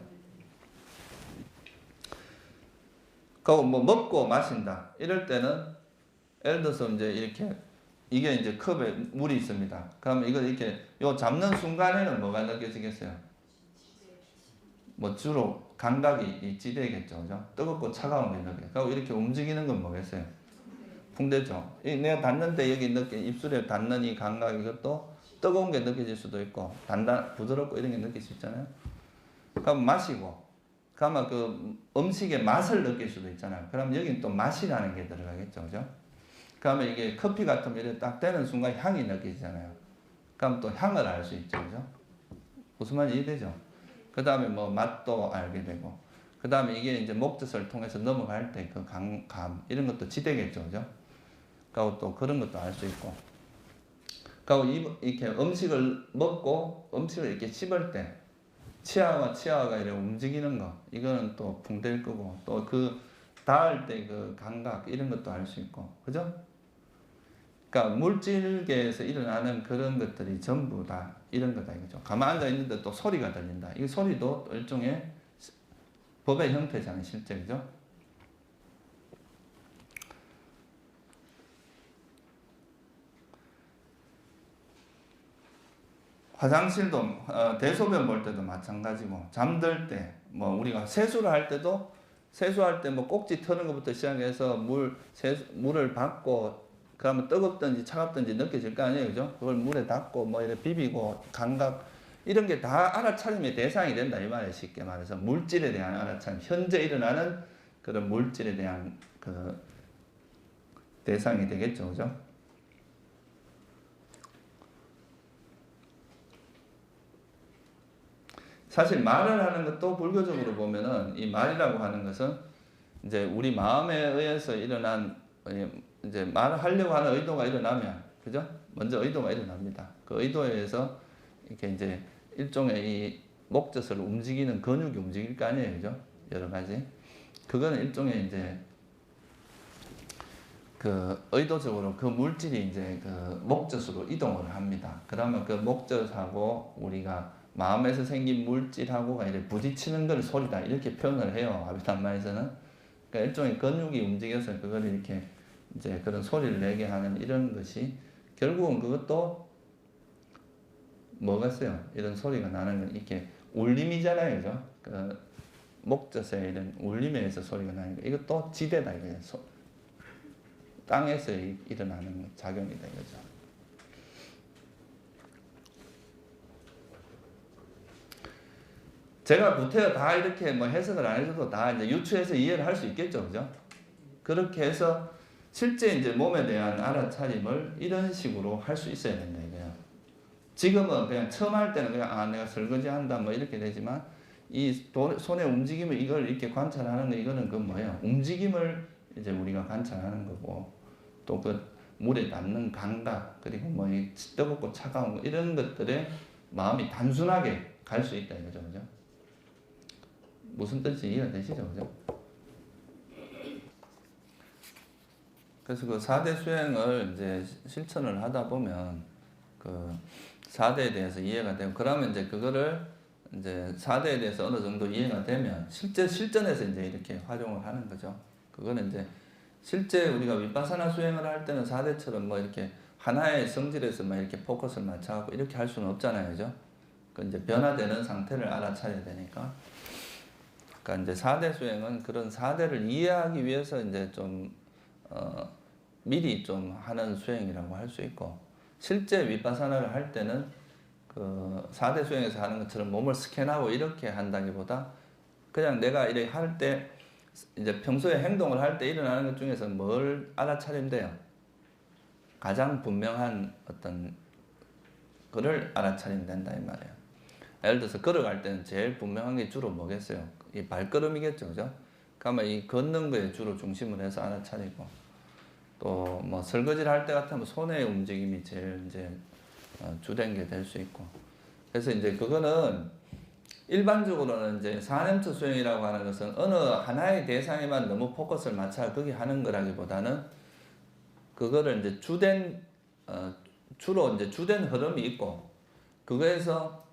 그리고 뭐 먹고 마신다. 이럴 때는 예를 들어서 이제 이렇게 이게 이제 컵에 물이 있습니다. 그러면 이걸 이렇게 요 잡는 순간에는 뭐가 느껴지겠어요? 뭐 주로 감각이 지대겠죠, 그죠? 뜨겁고 차가운 게 느껴요. 그리고 이렇게 움직이는 건 뭐겠어요? 풍대죠. 내가 닿는데 여기 입술에 닿는 이 감각 이것도 뜨거운 게 느껴질 수도 있고 부드럽고 이런 게 느낄 수 있잖아요. 그럼 마시고 그러면 그 음식의 맛을 느낄 수도 있잖아요. 그럼 여기는 또 맛이라는 게 들어가겠죠, 그죠? 그러면 이게 커피 같으면 이렇게 딱 되는 순간 향이 느껴지잖아요. 그럼 또 향을 알 수 있죠, 그죠? 무슨 말인지 이해되죠? 그 다음에 뭐 맛도 알게 되고, 그 다음에 이게 이제 목젖을 통해서 넘어갈 때 그 감 이런 것도 지대겠죠, 그죠? 그리고 또 그런 것도 알 수 있고, 그리고 이렇게 음식을 먹고 음식을 이렇게 씹을 때 치아와 치아가 이렇게 움직이는 거, 이거는 또 풍대일 거고, 또 그 닿을 때 그 감각 이런 것도 알 수 있고, 그죠? 그러니까 물질계에서 일어나는 그런 것들이 전부 다 이런 거다 이거죠. 가만 앉아 있는데 또 소리가 들린다. 이 소리도 일종의 법의 형태잖아요, 실제, 그죠? 화장실도 대소변 볼 때도 마찬가지고, 잠들 때 뭐 우리가 세수를 할 때도 세수할 때 뭐 꼭지 트는 것부터 시작해서 물을 받고 그러면 뜨겁든지 차갑든지 느껴질 거 아니에요, 그죠? 그걸 물에 닿고 뭐 이렇게 비비고 감각 이런 게 다 알아차림의 대상이 된다 이 말이에요. 쉽게 말해서 물질에 대한 알아차림, 현재 일어나는 그런 물질에 대한 그 대상이 되겠죠, 그죠? 사실 말을 하는 것도 불교적으로 보면은 이 말이라고 하는 것은 이제 우리 마음에 의해서 일어난 이제 말을 하려고 하는 의도가 일어나면, 그죠? 먼저 의도가 일어납니다. 그 의도에 의해서 이렇게 이제 일종의 이 목젖을 움직이는 근육이 움직일 거 아니에요, 그죠? 여러 가지. 그거는 일종의 이제 그 의도적으로 그 물질이 이제 그 목젖으로 이동을 합니다. 그러면 그 목젖하고 우리가 마음에서 생긴 물질하고가 이제 부딪히는 걸 소리다 이렇게 표현을 해요. 아비담마에서는. 그러니까 일종의 근육이 움직여서 그걸 이렇게 이제 그런 소리를 내게 하는 이런 것이 결국은 그것도 뭐겠어요? 이런 소리가 나는 건 이렇게 울림이잖아요, 그죠? 그 목젖에 이런 울림에 의해서 소리가 나는 거. 이것도 지대다 이거예요. 땅에서 일어나는 작용이다 이거죠. 제가 구태여 다 이렇게 뭐 해석을 안 해줘도 다 이제 유추해서 이해를 할 수 있겠죠, 그죠? 그렇게 해서 실제 이제 몸에 대한 알아차림을 이런 식으로 할 수 있어야 된다 이거예요. 지금은 그냥 처음 할 때는 그냥 내가 설거지 한다 뭐 이렇게 되지만 이 손의 움직임을 이걸 이렇게 관찰하는 거 이거는 그 뭐예요? 움직임을 이제 우리가 관찰하는 거고 또 그 물에 닿는 감각 그리고 뭐 이 뜨겁고 차가운 거 이런 것들에 마음이 단순하게 갈 수 있다 이거죠, 그죠? 무슨 뜻인지 이해가 되시죠, 그죠? 그래서 그 4대 수행을 이제 실천을 하다 보면 그 4대에 대해서 이해가 되고 그러면 이제 그거를 이제 4대에 대해서 어느 정도 이해가 되면 실제 실전에서 이제 이렇게 활용을 하는 거죠. 그거는 이제 실제 우리가 위파사나 수행을 할 때는 4대처럼 뭐 이렇게 하나의 성질에서 막 이렇게 포커스를 맞춰갖고 이렇게 할 수는 없잖아요, 그죠? 그 이제 변화되는 상태를 알아차려야 되니까. 그러니까 이제 4대 수행은 그런 4대를 이해하기 위해서 이제 좀 미리 좀 하는 수행이라고 할 수 있고 실제 위파사나를 할 때는 그 4대 수행에서 하는 것처럼 몸을 스캔하고 이렇게 한다기보다 그냥 내가 이렇게 할 때 이제 평소에 행동을 할 때 일어나는 것 중에서 뭘 알아차리면 돼요? 가장 분명한 어떤 거를 알아차리면 된다 이 말이에요. 예를 들어서 걸어갈 때는 제일 분명한 게 주로 뭐겠어요? 이 발걸음이겠죠, 그죠? 그러면 이 걷는 거에 주로 중심을 해서 알아차리고 또 뭐 설거지를 할 때 같으면 손의 움직임이 제일 이제 주된 게 될 수 있고 그래서 이제 그거는 일반적으로는 이제 4냄처 수행이라고 하는 것은 어느 하나의 대상에만 너무 포커스를 맞춰 거기 하는 거라기보다는 그거를 이제 주로 이제 주된 흐름이 있고 그거에서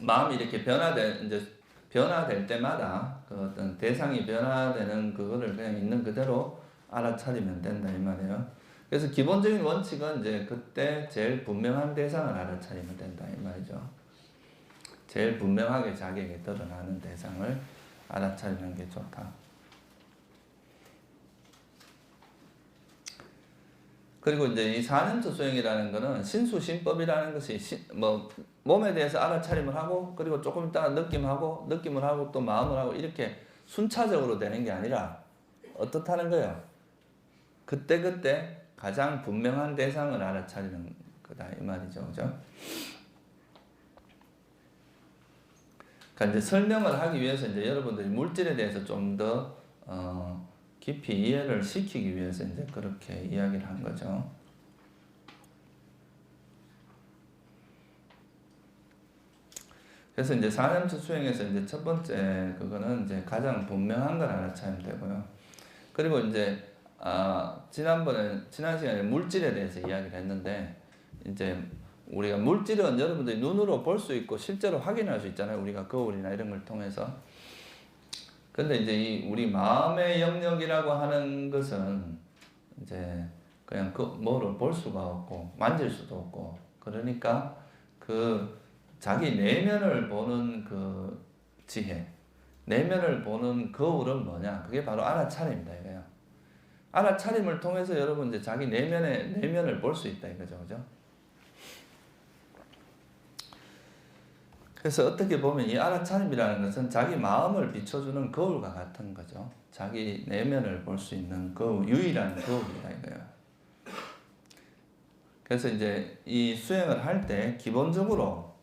마음이 이렇게 변화될 때마다 그 어떤 대상이 변화되는 그거를 그냥 있는 그대로 알아차리면 된다 이 말이에요. 그래서 기본적인 원칙은 이제 그때 제일 분명한 대상을 알아차리면 된다 이 말이죠. 제일 분명하게 자기에게 드러나는 대상을 알아차리는 게 좋다. 그리고 이제 이 4년처 수행이라는 거는 신수신법이라는 것이 뭐 몸에 대해서 알아차림을 하고 그리고 조금 있다가 느낌을 하고 또 마음을 하고 이렇게 순차적으로 되는 게 아니라 어떻다는 거예요? 그때 가장 분명한 대상을 알아차리는 거다 이 말이죠, 그죠? 그러니까 이제 설명을 하기 위해서 이제 여러분들이 물질에 대해서 좀 더 깊이 이해를 시키기 위해서 이제 그렇게 이야기를 한 거죠. 그래서 이제 4년처 수행에서 이제 첫 번째 그거는 이제 가장 분명한 걸 알아차리면 되고요. 그리고 이제 지난 시간에 물질에 대해서 이야기를 했는데 이제 우리가 물질은 여러분들이 눈으로 볼 수 있고 실제로 확인할 수 있잖아요. 우리가 거울이나 이런 걸 통해서. 근데 이제 이 우리 마음의 영역이라고 하는 것은 이제 그냥 그 뭐를 볼 수가 없고 만질 수도 없고 그러니까 그 자기 내면을 보는 그 지혜, 내면을 보는 거울은 뭐냐? 그게 바로 알아차림이다 이거예요. 알아차림을 통해서 여러분 이제 자기 내면을 볼 수 있다 이거죠, 그죠? 그래서 어떻게 보면 이 알아차림이라는 것은 자기 마음을 비춰주는 거울과 같은 거죠. 자기 내면을 볼 수 있는 거울, 유일한 거울이다 이거예요. 그래서 이제 이 수행을 할 때 기본적으로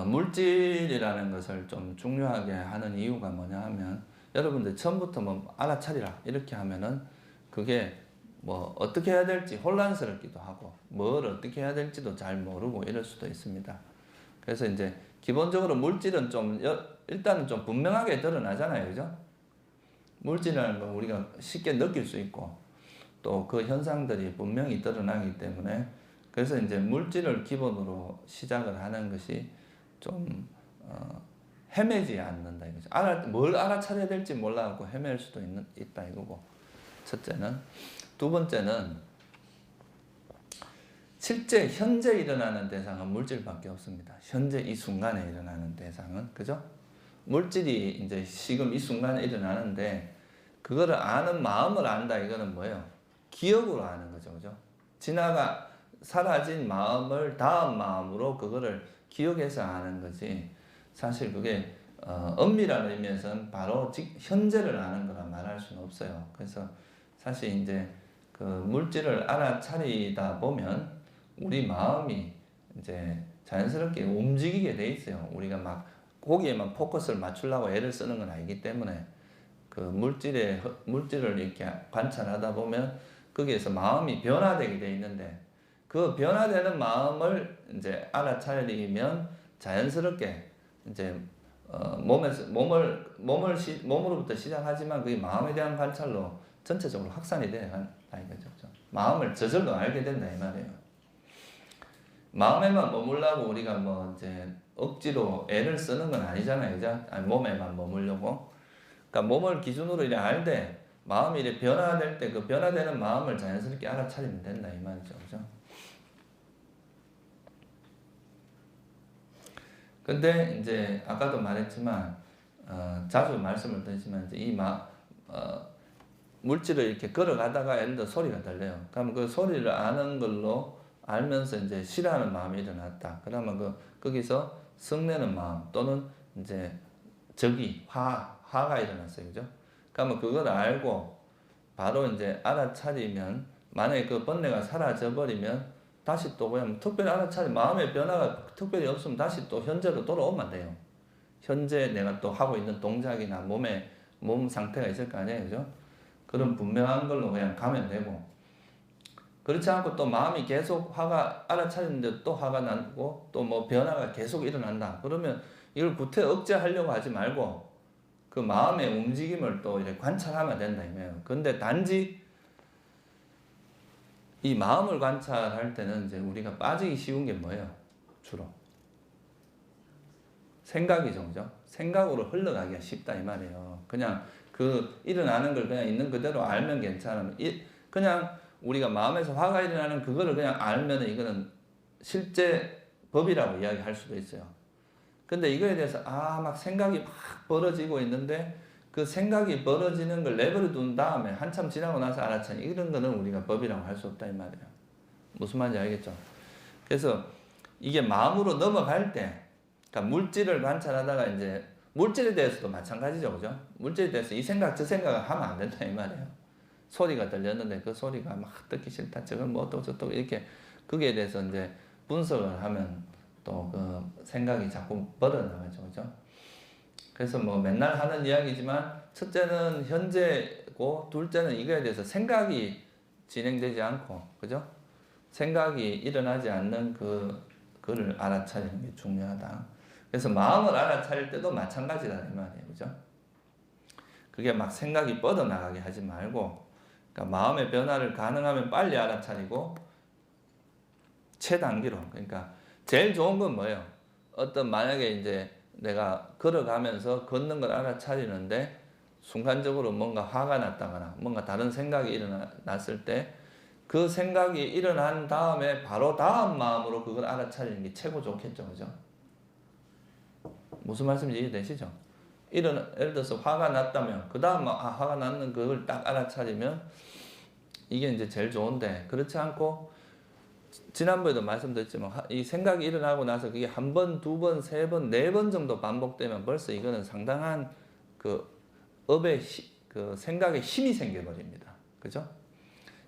물질이라는 것을 좀 중요하게 하는 이유가 뭐냐 하면 여러분들 처음부터 뭐 알아차리라 이렇게 하면은 그게 뭐 어떻게 해야 될지 혼란스럽기도 하고 뭘 어떻게 해야 될지도 잘 모르고 이럴 수도 있습니다. 그래서 이제 기본적으로 물질은 좀 일단은 좀 분명하게 드러나잖아요, 그죠? 물질이라는 건 우리가 쉽게 느낄 수 있고 또 그 현상들이 분명히 드러나기 때문에 그래서 이제 물질을 기본으로 시작을 하는 것이 좀 헤매지 않는다 이거죠. 뭘 알아차려야 될지 몰라갖고 헤맬 수도 있다 이거고. 첫째는. 두 번째는 실제 현재 일어나는 대상은 물질밖에 없습니다. 현재 이 순간에 일어나는 대상은 그죠? 물질이 이제 지금 이 순간에 일어나는데 그거를 아는 마음을 안다 이거는 뭐예요? 기억으로 아는 거죠, 그죠? 사라진 마음을 다음 마음으로 그거를 기억해서 아는 거지. 사실 그게 엄밀한 의미에서는 바로 현재를 아는 거라 말할 수는 없어요. 그래서 사실 이제 그 물질을 알아차리다 보면 우리 마음이 이제 자연스럽게 움직이게 돼 있어요. 우리가 막 거기에만 포커스를 맞추려고 애를 쓰는 건 아니기 때문에 그 물질을 이렇게 관찰하다 보면 거기에서 마음이 변화되게 돼 있는데 그 변화되는 마음을 이제 알아차리면 자연스럽게 이제 몸으로부터 시작하지만 그게 마음에 대한 관찰로 전체적으로 확산이 돼야 이거죠. 마음을 저절로 알게 된다 이 말이에요. 마음에만 머물라고 우리가 뭐 이제 억지로 애를 쓰는 건 아니잖아요, 그죠? 아니, 몸에만 머물려고. 그러니까 몸을 기준으로 이래 알되 마음이 이래 변화될 때 그 변화되는 마음을 자연스럽게 알아차리면 된다 이 말이죠, 그죠? 근데 이제 아까도 말했지만 자주 말씀을 드리지만 이제 물질을 이렇게 걸어가다가 예를 들어 소리가 들려요. 그러면 그 소리를 아는 걸로 알면서 이제 싫어하는 마음이 일어났다. 그러면 거기서 성내는 마음 또는 이제 화가 일어났어요. 그죠? 그러면 그걸 알고 바로 이제 알아차리면 만약에 그 번뇌가 사라져 버리면 다시 또 그냥 특별히 마음의 변화가 특별히 없으면 다시 또 현재로 돌아오면 돼요. 현재 내가 또 하고 있는 동작이나 몸 상태가 있을 거 아니에요. 그죠? 그런 분명한 걸로 그냥 가면 되고 그렇지 않고 또 마음이 계속 알아차리는데 또 화가 나고 또 뭐 변화가 계속 일어난다. 그러면 이걸 구태 억제하려고 하지 말고 그 마음의 움직임을 또 이렇게 관찰하면 된다. 근데 단지 이 마음을 관찰할 때는 이제 우리가 빠지기 쉬운 게 뭐예요? 주로. 생각이죠. 그죠? 생각으로 흘러가기가 쉽다 이 말이에요. 그냥 일어나는 걸 그냥 있는 그대로 알면 괜찮으면 그냥 우리가 마음에서 화가 일어나는 그거를 그냥 알면은 이거는 실제 법이라고 이야기할 수도 있어요. 근데 이거에 대해서 막 생각이 막 벌어지고 있는데 그 생각이 벌어지는 걸 내버려 둔 다음에 한참 지나고 나서 알아차리 이런 거는 우리가 법이라고 할 수 없다 이 말이에요. 무슨 말인지 알겠죠? 그래서 이게 마음으로 넘어갈 때 그러니까 물질을 관찰하다가 이제 물질에 대해서도 마찬가지죠. 그죠? 물질에 대해서 이 생각 저 생각을 하면 안 된다 이 말이에요. 소리가 들렸는데 그 소리가 막 듣기 싫다. 저건 뭐 어쩌고 이렇게 거기에 대해서 이제 분석을 하면 또 그 생각이 자꾸 벌어나가죠. 그죠? 그래서 뭐 맨날 하는 이야기지만 첫째는 현재고 둘째는 이거에 대해서 생각이 진행되지 않고 그죠? 생각이 일어나지 않는 그를 알아차리는 게 중요하다. 그래서 마음을 알아차릴 때도 마찬가지다 이 말이에요. 그죠? 그게 막 생각이 뻗어나가게 하지 말고 그러니까 마음의 변화를 가능하면 빨리 알아차리고 최단기로 그러니까 제일 좋은 건 뭐예요? 만약에 이제 내가 걸어가면서 걷는 걸 알아차리는데 순간적으로 뭔가 화가 났다거나 뭔가 다른 생각이 일어났을 때 그 생각이 일어난 다음에 바로 다음 마음으로 그걸 알아차리는 게 최고 좋겠죠. 그죠? 무슨 말씀인지 이해되시죠? 예를 들어서 화가 났다면 그 다음 화가 났는 그걸 딱 알아차리면 이게 이제 제일 좋은데 그렇지 않고 지난번에도 말씀드렸지만 이 생각이 일어나고 나서 그게 한 번, 두 번, 세 번, 네 번 정도 반복되면 벌써 이거는 상당한 그 생각에 힘이 생겨버립니다. 그죠?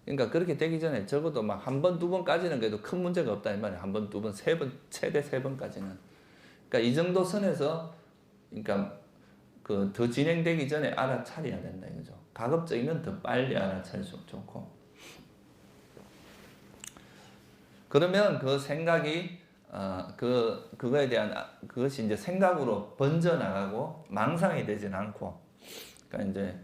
그러니까 그렇게 되기 전에 적어도 막 한 번, 두 번까지는 그래도 큰 문제가 없다 이 말이에요. 한 번, 두 번, 세 번, 최대 세 번까지는. 그러니까 이 정도 선에서 그러니까 더 진행되기 전에 알아차려야 된다 이거죠. 가급적이면 더 빨리 알아차릴수록 좋고. 그러면 그 생각이 그거에 대한 그것이 이제 생각으로 번져 나가고 망상이 되진 않고, 그러니까 이제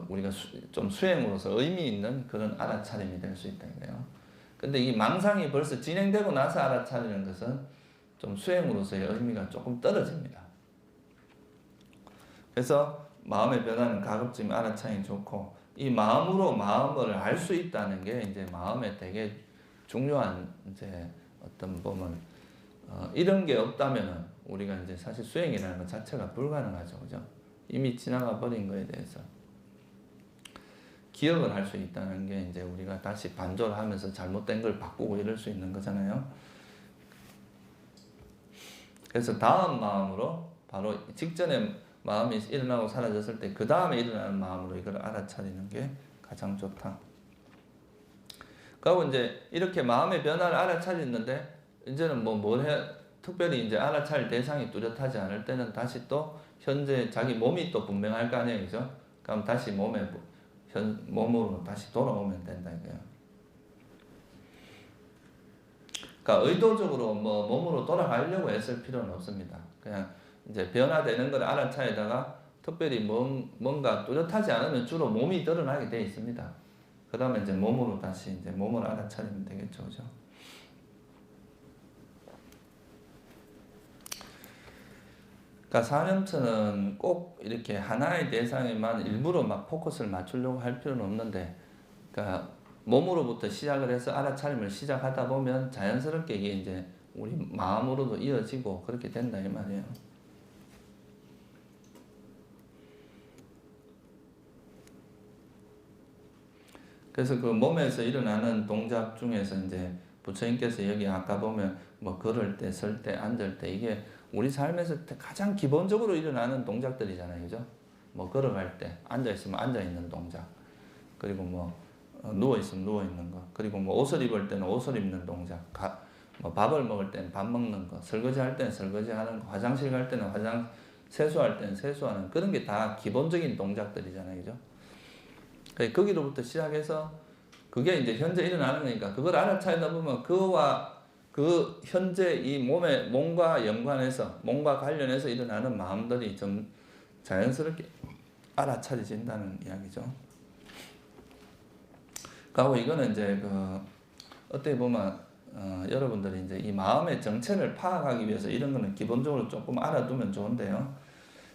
우리가 좀 수행으로서 의미 있는 그런 알아차림이 될 수 있다 이거예요. 근데 이 망상이 벌써 진행되고 나서 알아차리는 것은 좀 수행으로서의 의미가 조금 떨어집니다. 그래서 마음의 변화는 가급적 알아차리기 좋고, 이 마음으로 마음을 알 수 있다는 게 이제 마음에 되게 중요한 이제 어떤 보면 이런 게 없다면은 우리가 이제 사실 수행이라는 것 자체가 불가능하죠, 그죠? 이미 지나가 버린 거에 대해서 기억을 할 수 있다는 게 이제 우리가 다시 반조를 하면서 잘못된 걸 바꾸고 이럴 수 있는 거잖아요. 그래서 다음 마음으로 바로 직전에 마음이 일어나고 사라졌을 때 그 다음에 일어나는 마음으로 이걸 알아차리는 게 가장 좋다. 그리고 이제 이렇게 마음의 변화를 알아차렸는데 이제는 뭘 해, 특별히 이제 알아차릴 대상이 뚜렷하지 않을 때는 다시 또 현재 자기 몸이 또 분명할 거 아니에요, 그죠? 그럼 다시 몸으로 다시 돌아오면 된다 이거예요. 그러니까 의도적으로 몸으로 돌아가려고 애쓸 필요는 없습니다. 그냥 이제 변화되는 걸 알아차리다가 특별히 뭔가 뚜렷하지 않으면 주로 몸이 드러나게 돼 있습니다. 그 다음에 이제 몸으로 다시 이제 몸을 알아차리면 되겠죠, 그죠? 그러니까 사념처는 꼭 이렇게 하나의 대상에만 일부러 막 포커스를 맞추려고 할 필요는 없는데, 그러니까 몸으로부터 시작을 해서 알아차림을 시작하다 보면 자연스럽게 이게 이제 우리 마음으로도 이어지고 그렇게 된다 이 말이에요. 그래서 그 몸에서 일어나는 동작 중에서 이제 부처님께서 여기 아까 보면 걸을 때, 설 때, 앉을 때 이게 우리 삶에서 가장 기본적으로 일어나는 동작들이잖아요, 그죠? 걸어갈 때, 앉아있으면 앉아있는 동작, 그리고 누워있으면 누워있는 거, 그리고 옷을 입을 때는 옷을 입는 동작, 밥을 먹을 때는 밥 먹는 거, 설거지 할 때는 설거지 하는 거, 화장실 갈 때는 세수할 때는 세수하는, 그런 게 다 기본적인 동작들이잖아요, 그죠? 거기로부터 시작해서 그게 이제 현재 일어나는 거니까 그걸 알아차리다 보면 그와 그 현재 이 몸과 연관해서 몸과 관련해서 일어나는 마음들이 좀 자연스럽게 알아차려진다는 이야기죠. 그리고 이거는 이제 어떻게 보면 여러분들이 이제 이 마음의 정체를 파악하기 위해서 이런 거는 기본적으로 조금 알아두면 좋은데요.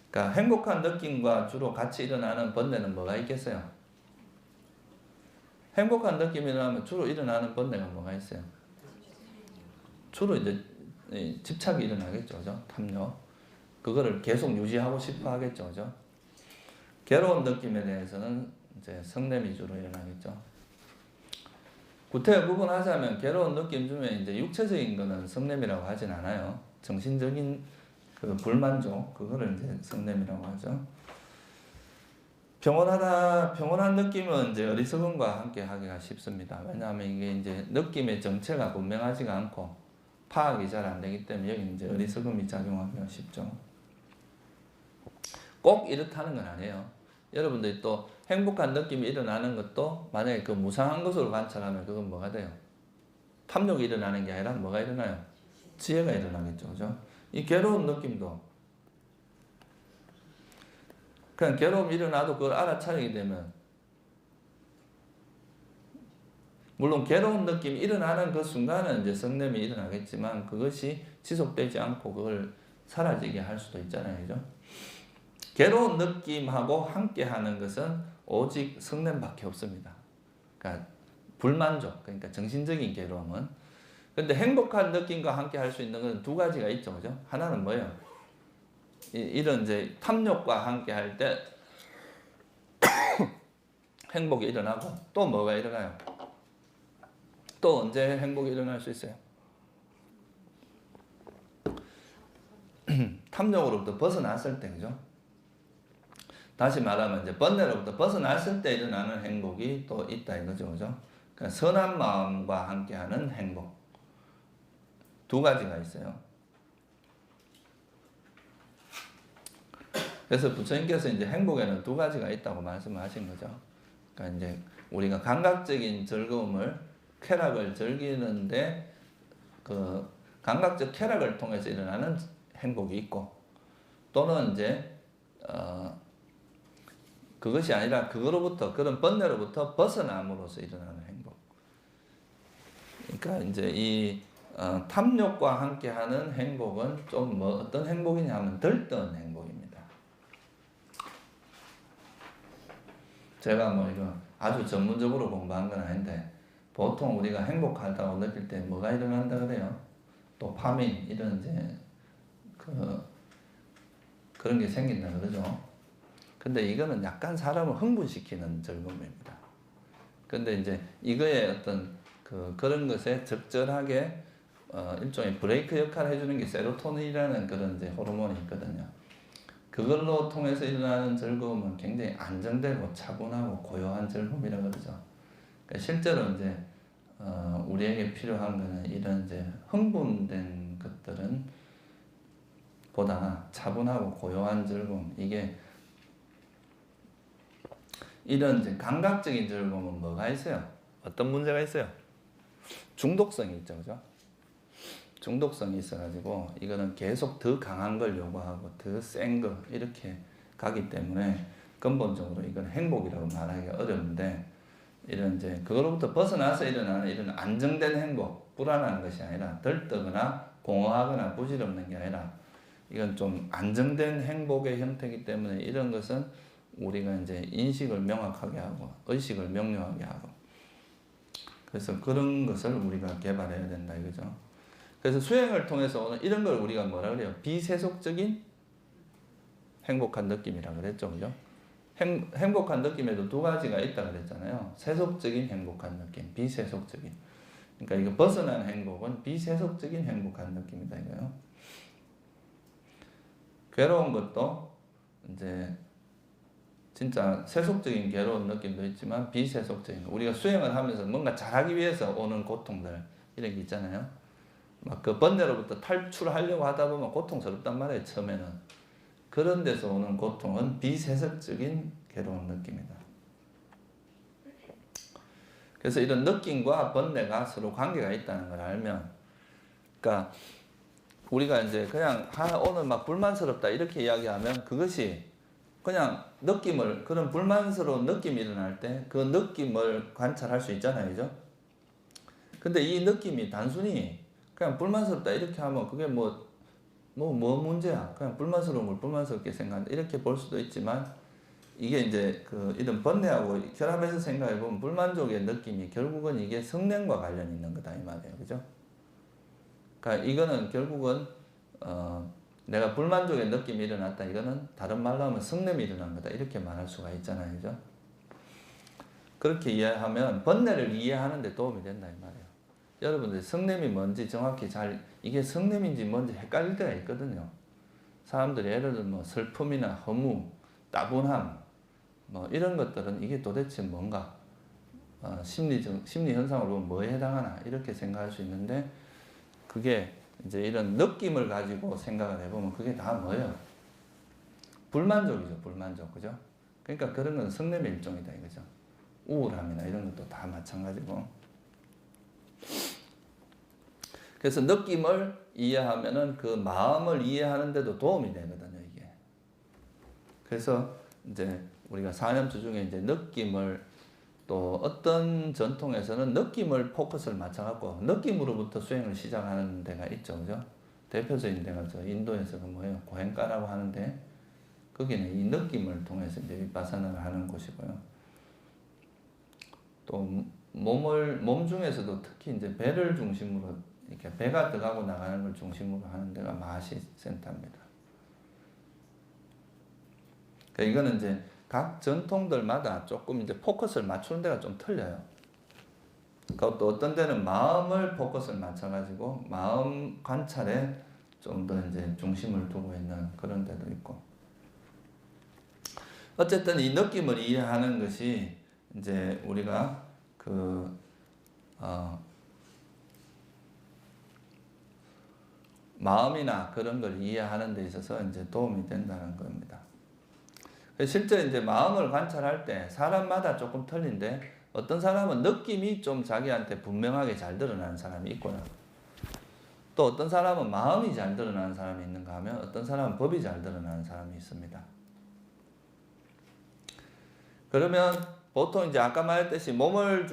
그러니까 행복한 느낌과 주로 같이 일어나는 번뇌는 뭐가 있겠어요? 행복한 느낌이 일어나면 주로 일어나는 번뇌가 뭐가 있어요? 주로 이제 집착이 일어나겠죠, 그죠? 탐욕. 그거를 계속 유지하고 싶어 하겠죠, 그죠? 괴로운 느낌에 대해서는 이제 성냄이 주로 일어나겠죠. 구태여 구분하자면 괴로운 느낌 중에 이제 육체적인 거는 성냄이라고 하진 않아요. 정신적인 그 불만족, 그거를 이제 성냄이라고 하죠. 평온한 느낌은 이제 어리석음과 함께 하기가 쉽습니다. 왜냐하면 이게 이제 느낌의 정체가 분명하지가 않고 파악이 잘 안 되기 때문에 여기 이제 어리석음이 작용하기가 쉽죠. 꼭 이렇다는 건 아니에요. 여러분들이 또 행복한 느낌이 일어나는 것도 만약에 그 무상한 것으로 관찰하면 그건 뭐가 돼요? 탐욕이 일어나는 게 아니라 뭐가 일어나요? 지혜가 일어나겠죠, 그죠? 이 괴로운 느낌도 그냥 괴로움이 일어나도 그걸 알아차리게 되면, 물론 괴로운 느낌이 일어나는 그 순간은 이제 성냄이 일어나겠지만 그것이 지속되지 않고 그걸 사라지게 할 수도 있잖아요, 그죠? 괴로운 느낌하고 함께 하는 것은 오직 성냄밖에 없습니다. 그러니까 불만족, 그러니까 정신적인 괴로움은. 근데 행복한 느낌과 함께 할 수 있는 건 두 가지가 있죠, 그죠? 하나는 뭐예요? 이런 이제 탐욕과 함께 할 때 행복이 일어나고, 또 뭐가 일어나요? 또 언제 행복이 일어날 수 있어요? 탐욕으로부터 벗어났을 때, 그죠? 다시 말하면 이제 번뇌로부터 벗어났을 때 일어나는 행복이 또 있다 이거죠, 그죠? 그러니까 선한 마음과 함께하는 행복, 두 가지가 있어요. 그래서 부처님께서 이제 행복에는 두 가지가 있다고 말씀하신 거죠. 그러니까 이제 우리가 감각적인 즐거움을, 쾌락을 즐기는데 그 감각적 쾌락을 통해서 일어나는 행복이 있고, 또는 이제 그것이 아니라 그거로부터 그런 번뇌로부터 벗어남으로써 일어나는 행복. 그러니까 이제 이 탐욕과 함께하는 행복은 좀 뭐 어떤 행복이냐 하면 들뜬 행복입니다. 제가 뭐 이거 아주 전문적으로 공부한 건 아닌데 보통 우리가 행복하다고 느낄 때 뭐가 일어난다 그래요? 도파민 이런 이제 그런 게 생긴다 그러죠. 근데 이거는 약간 사람을 흥분시키는 즐거움입니다. 근데 이제 이거에 어떤 그런 것에 적절하게 일종의 브레이크 역할을 해주는 게 세로토닌이라는 그런 이제 호르몬이 있거든요. 그걸로 통해서 일어나는 즐거움은 굉장히 안정되고 차분하고 고요한 즐거움이라고 그러죠. 그러니까 실제로 이제 우리에게 필요한 거는 이런 이제 흥분된 것들은 보다 차분하고 고요한 즐거움. 이게 이런 이제 감각적인 즐거움은 뭐가 있어요? 어떤 문제가 있어요? 중독성이 있죠, 그죠? 중독성이 있어가지고 이거는 계속 더 강한 걸 요구하고 더 센 거 이렇게 가기 때문에 근본적으로 이건 행복이라고 말하기 어려운데 이런 이제 그거로부터 벗어나서 일어나는 이런 안정된 행복, 불안한 것이 아니라 들뜨거나 공허하거나 부질없는 게 아니라 이건 좀 안정된 행복의 형태이기 때문에 이런 것은 우리가 이제 인식을 명확하게 하고 의식을 명료하게 하고 그래서 그런 것을 우리가 개발해야 된다 이거죠. 그래서 수행을 통해서 오는 이런 걸 우리가 뭐라 그래요? 비세속적인 행복한 느낌이라고 그랬죠, 그죠? 행복한 느낌에도 두 가지가 있다 그랬잖아요. 세속적인 행복한 느낌, 비세속적인. 그러니까 이거 벗어난 행복은 비세속적인 행복한 느낌이다 이거요. 괴로운 것도 이제 진짜 세속적인 괴로운 느낌도 있지만 비세속적인 우리가 수행을 하면서 뭔가 잘하기 위해서 오는 고통들 이런 게 있잖아요. 막 그 번뇌로부터 탈출하려고 하다 보면 고통스럽단 말이에요. 처음에는. 그런 데서 오는 고통은 비세속적인 괴로운 느낌이다. 그래서 이런 느낌과 번뇌가 서로 관계가 있다는 걸 알면 그러니까 우리가 이제 그냥 오늘 막 불만스럽다 이렇게 이야기하면 그것이 그냥 느낌을 그런 불만스러운 느낌이 일어날 때 그 느낌을 관찰할 수 있잖아요, 그죠? 근데 이 느낌이 단순히 그냥 불만스럽다 이렇게 하면 그게 뭐 문제야? 그냥 불만스러운 걸 불만스럽게 생각한다 이렇게 볼 수도 있지만 이게 이제 이런 번뇌하고 결합해서 생각해 보면 불만족의 느낌이 결국은 이게 성냄과 관련이 있는 거다 이 말이에요, 그죠? 그러니까 이거는 결국은 내가 불만족의 느낌이 일어났다. 이거는 다른 말로 하면 성냄이 일어난 거다. 이렇게 말할 수가 있잖아요. 그죠? 그렇게 이해하면 번뇌를 이해하는 데 도움이 된다. 이 말이에요. 여러분들 성냄이 뭔지 정확히 이게 성냄인지 뭔지 헷갈릴 때가 있거든요. 사람들이 예를 들면 뭐 슬픔이나 허무, 따분함, 뭐 이런 것들은 이게 도대체 뭔가, 심리 현상으로 보면 뭐에 해당하나 이렇게 생각할 수 있는데 그게 이제 이런 느낌을 가지고 생각을 해보면 그게 다 뭐예요? 불만족이죠, 불만족. 그죠? 그러니까 그런 건 성냄의 일종이다, 이거죠. 우울함이나 이런 것도 다 마찬가지고. 그래서 느낌을 이해하면은 그 마음을 이해하는데도 도움이 되거든요, 이게. 그래서 이제 우리가 사념주 중에 이제 느낌을 또 어떤 전통에서는 느낌을 포커스를 맞춰갖고 느낌으로부터 수행을 시작하는 데가 있죠, 그죠? 대표적인 데가 저 인도에서 그 뭐예요? 고행가라고 하는데 거기는 이 느낌을 통해서 이제 비파사나를 하는 곳이고요. 또 몸 중에서도 특히 이제 배를 중심으로 이렇게 배가 들어가고 나가는 걸 중심으로 하는 데가 마하시 센터입니다. 그러니까 이거는 이제 각 전통들마다 조금 이제 포커스를 맞추는 데가 좀 틀려요. 그것도 어떤 데는 마음을 포커스를 맞춰가지고 마음 관찰에 좀 더 이제 중심을 두고 있는 그런 데도 있고. 어쨌든 이 느낌을 이해하는 것이 이제 우리가 마음이나 그런 걸 이해하는 데 있어서 이제 도움이 된다는 겁니다. 실제 이제 마음을 관찰할 때 사람마다 조금 틀린데 어떤 사람은 느낌이 좀 자기한테 분명하게 잘 드러나는 사람이 있고요. 또 어떤 사람은 마음이 잘 드러나는 사람이 있는가 하면 어떤 사람은 법이 잘 드러나는 사람이 있습니다. 그러면 보통 이제 아까 말했듯이 몸이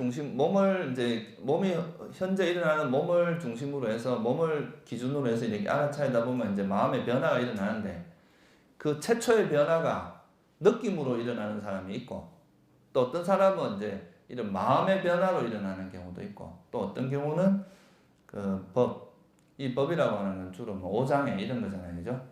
현재 일어나는 몸을 중심으로 해서 몸을 기준으로 해서 이렇게 알아차리다 보면 이제 마음의 변화가 일어나는데 그 최초의 변화가 느낌으로 일어나는 사람이 있고 또 어떤 사람은 이제 이런 마음의 변화로 일어나는 경우도 있고 또 어떤 경우는 이 법이라고 하는 건 주로 뭐 오장애 이런 거잖아요, 그죠?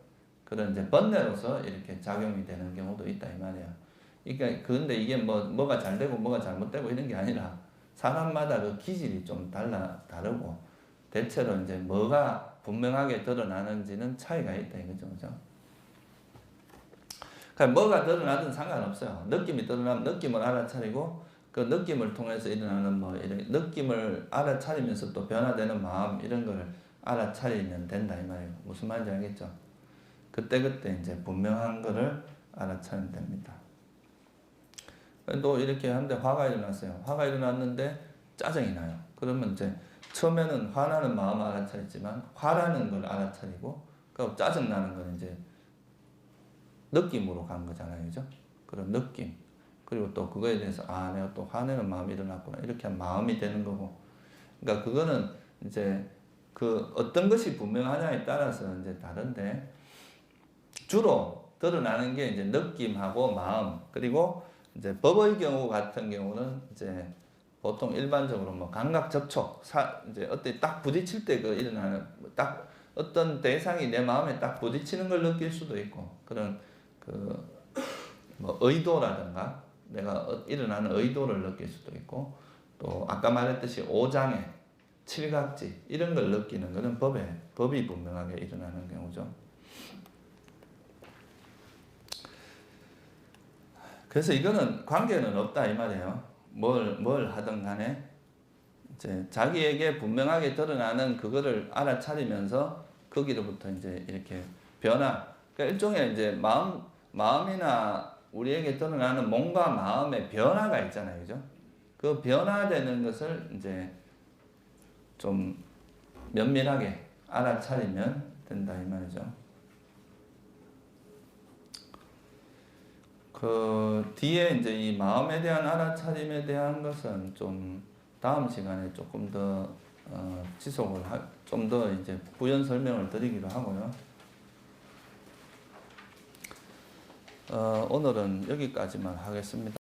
그런 이제 번뇌로서 이렇게 작용이 되는 경우도 있다 이 말이에요. 그러니까 그런데 이게 뭐가 잘 되고 뭐가 잘못되고 이런 게 아니라 사람마다 그 기질이 좀 다르고 대체로 이제 뭐가 분명하게 드러나는지는 차이가 있다 이거죠, 그죠? 그러니까 뭐가 드러나든 상관없어요. 느낌이 드러나면 느낌을 알아차리고 그 느낌을 통해서 일어나는 이런 느낌을 알아차리면서 또 변화되는 마음 이런 걸 알아차리면 된다 이 말이에요. 무슨 말인지 알겠죠? 그때 이제 분명한 거를 알아차리면 됩니다. 또 이렇게 하는데 화가 일어났어요. 화가 일어났는데 짜증이 나요. 그러면 이제 처음에는 화나는 마음을 알아차렸지만 화라는 걸 알아차리고 그 짜증 나는 건 이제 느낌으로 간 거잖아요, 그죠? 그런 느낌. 그리고 또 그거에 대해서 내가 또 화내는 마음이 일어났구나 이렇게 마음이 되는 거고. 그러니까 그거는 이제 그 어떤 것이 분명하냐에 따라서 이제 다른데 주로 드러나는 게 이제 느낌하고 마음 그리고 이제 법의 경우 같은 경우는 이제 보통 일반적으로 뭐 감각 접촉 이제 어때 딱 부딪힐 때 그 일어나는 딱 어떤 대상이 내 마음에 딱 부딪히는 걸 느낄 수도 있고 그런 뭐 의도라든가 내가 일어나는 의도를 느낄 수도 있고 또 아까 말했듯이 오장애 칠각지 이런 걸 느끼는 것은 법이 분명하게 일어나는 경우죠. 그래서 이거는 관계는 없다 이 말이에요. 뭘 하든 간에 이제 자기에게 분명하게 드러나는 그거를 알아차리면서 거기로부터 이제 이렇게 변화. 그러니까 일종의 이제 마음이나 우리에게 드러나는 몸과 마음의 변화가 있잖아요, 그죠? 그 변화되는 것을 이제 좀 면밀하게 알아차리면 된다 이 말이죠. 그 뒤에 이제 이 마음에 대한 알아차림에 대한 것은 좀 다음 시간에 조금 더 지속을 좀 더 이제 부연 설명을 드리기로 하고요. 오늘은 여기까지만 하겠습니다.